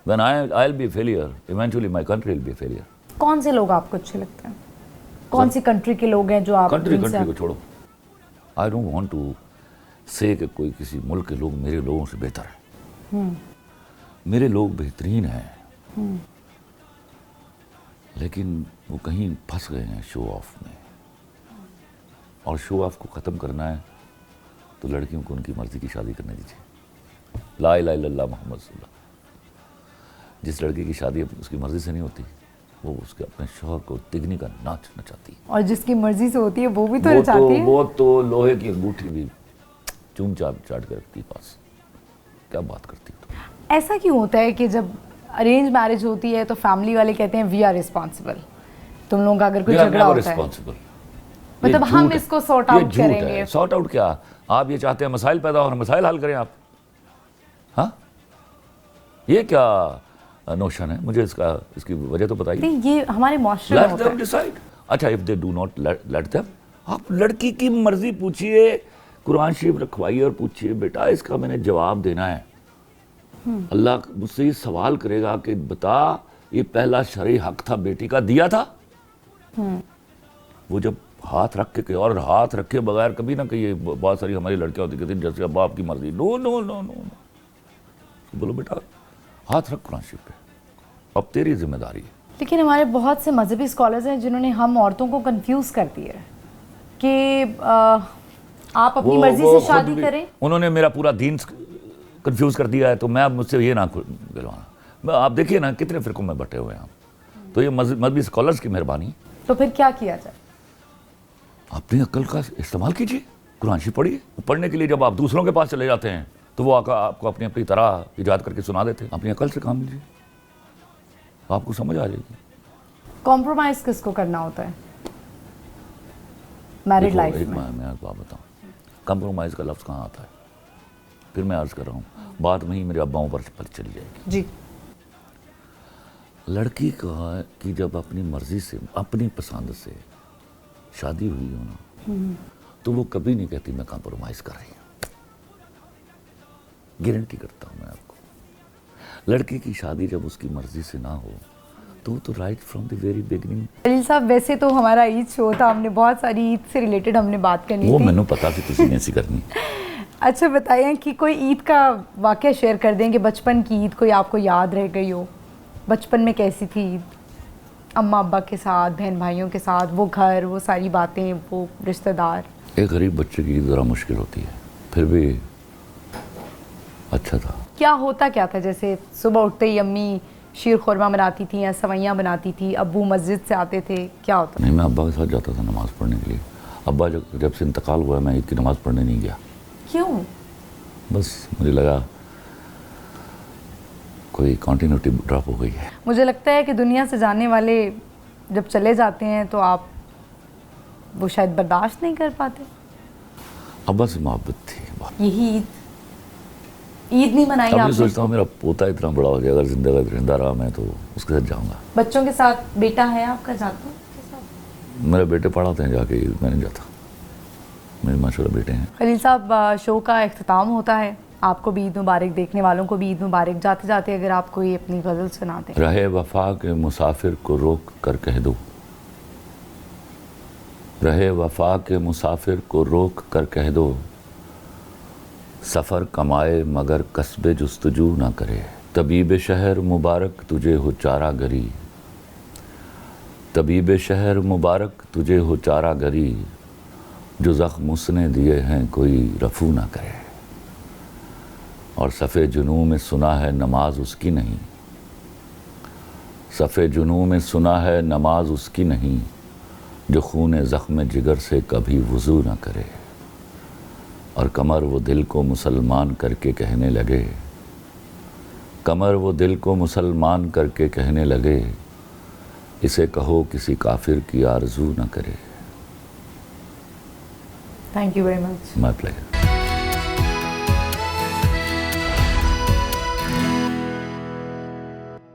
when I'll be a failure, eventually my country will be a failure. कौन से लोग आपको अच्छे लगते हैं? कौन सी कंट्री के लोग हैं जो आप? कंट्री को छोड़ो, आई डोंट वांट टू से कि कोई किसी मुल्क के लोग मेरे लोगों से बेहतर है। मेरे लोग बेहतरीन हैं, लेकिन वो कहीं फंस गए हैं शो ऑफ में, और शो ऑफ को ख़त्म करना है तो लड़कियों को उनकी मर्ज़ी की शादी करने दीजिए। ला इलाहा इल्लल्लाह मुहम्मद रसूलुल्लाह। जिस लड़की की शादी उसकी मर्ज़ी से नहीं होती, वो उसके अपने शौहर को तिगनी का नाच नचाती है, और जिसकी मर्ज़ी से होती है वो भी तो नचाती है। वो तो लोहे की अंगूठी भी चूम चाट के रखती है पास। क्या बात करती है तो? ऐसा क्यों होता है कि जब अरेंज मैरिज होती है तो फैमिली वाले कहते हैं वी आर रिस्पॉन्सिबल, तुम लोगों का अगर कोई झगड़ा होता है मतलब हम इसको सॉर्ट आउट करेंगे। सॉर्ट आउट क्या? आप ये चाहते हैं मसाइल पैदा हो और मसाइल हल करें आप? हाँ, ये क्या नोशन है? मुझे इसकी वजह तो बताइए। ये हमारे माशरे में होता है। अच्छा, if they do not let them, आप लड़की की मर्जी पूछिए, कुरान शरीफ रखवाइए और पूछिए बेटा इसका मैंने जवाब देना है। अल्लाह मुझसे ये सवाल करेगा कि बता ये पहला शरई हक था बेटी का, दिया था? वो जब हाथ रख के और हाथ रखे बगैर कभी ना कहिए, बहुत सारी हमारी लड़कियां होती कहती जैसे अब आपकी मर्जी, no no no no no, बोलो बेटा हाथ रख कुरान शरीफ पे, अब तेरी जिम्मेदारी है। लेकिन हमारे बहुत से मजहबी स्कॉलर्स हैं जिन्होंने हम औरतों को कंफ्यूज कर दिया है कि आप अपनी मर्जी से शादी करें। उन्होंने मेरा पूरा दीन कंफ्यूज कर दिया है, तो मैं अब मुझसे ये ना दिलवाना। आप देखिए ना कितने फिरकों में बटे हुए हैं, तो ये मजहबी स्कॉलर्स की मेहरबानी। तो फिर क्या किया जाए? अपनी अक्ल का इस्तेमाल कीजिए, कुरान शरीफ पढ़िए। पढ़ने के लिए जब आप दूसरों के पास चले जाते हैं तो वो आपको अपनी अपनी तरह इजाद करके सुना देते हैं। अपनी अक्ल से काम लीजिए, आपको समझ आ जाएगी। कॉम्प्रोमाइज किसको करना होता है मैरिड लाइफ में? मैं आपको बताऊँ, कॉम्प्रोमाइज़ का लफ्ज़ कहाँ आता है? फिर मैं अर्ज़ कर रहा हूँ, बात वहीं मेरे अब्बाओं पर चली जाएगी जी। लड़की का कि जब अपनी मर्जी से, अपनी पसंद से शादी हुई हो ना, तो वो कभी नहीं कहती मैं कॉम्प्रोमाइज़ कर रही हूँ। गारंटी करता हूँ मैं आपको। लड़की की शादी जब उसकी मर्जी से ना हो तो right from the very beginning. Khalil साहब, वैसे तो हमारा ईद शो था, हमने बहुत सारी ईद से रिलेटेड हमने बात करनी वो थी। मैंने पता कि तुझे ऐसी करनी। अच्छा बताइए कि कोई ईद का वाकया शेयर कर दें कि बचपन की ईद कोई आपको याद रह गई हो। बचपन में कैसी थी ईद? अम्मा अब्बा के साथ, बहन भाइयों के साथ, वो घर, वो सारी बातें, वो रिश्तेदार। एक गरीब बच्चे की ईद ज़रा मुश्किल होती है, फिर भी अच्छा था। क्या होता क्या था? जैसे सुबह उठते ही अम्मी शीर खुरमा बनाती थी या सवैयाँ बनाती थी, अब्बू मस्जिद से आते थे, क्या होता? नहीं, मैं अब्बा के साथ जाता था नमाज़ पढ़ने के लिए। अब्बा जब से इंतकाल हुआ मैं ईद की नमाज़ पढ़ने नहीं गया। क्यों? बस मुझे लगा कोई कॉन्टिन्यूटी ड्रॉप हो गई है। मुझे लगता है कि दुनिया से जाने वाले जब चले जाते हैं तो आप वो शायद बर्दाश्त नहीं कर पाते। अब्बा से मोहब्बत थी। यही ईद नहीं मनाई अब मैं आपने? सोचता हूँ मेरा पोता इतना बड़ा हो गया, अगर जिंदा रहा मैं तो उसके साथ जाऊँगा। बच्चों के साथ बेटा है आपका, जाता है? मेरे बेटे पढ़ाते हैं जाके, मैं नहीं जाता। मेरे माशाल्लाह बेटे हैं। खलील साहब, शो का इख्तिताम होता है, आपको भी ईद मुबारक, देखने वालों को भी ईद मुबारक। जाते जाते अगर आप कोई अपनी गज़ल सुनाते। रहे वफा के मुसाफिर को रोक कर कह दो, रहे वफा के मुसाफिर को रोक कर कह दो, सफ़र कमाए मगर कस्बे जुस्तजू ना करे। तबीब शहर मुबारक तुझे हो चारा गरी, तबीब शहर मुबारक तुझे हो चारा गरी, जो ज़ख्म उसने दिए हैं कोई रफू ना करे। और सफ़े जुनू में सुना है नमाज उसकी नहीं, सफ़े जुनू में सुना है नमाज उसकी नहीं, जो खून ज़ख्म जिगर से कभी वज़ू ना करे। और कमर वो दिल को मुसलमान करके कहने लगे, कमर वो दिल को मुसलमान करके कहने लगे, इसे कहो किसी काफिर की आरज़ू ना करे। Thank you very much. My pleasure.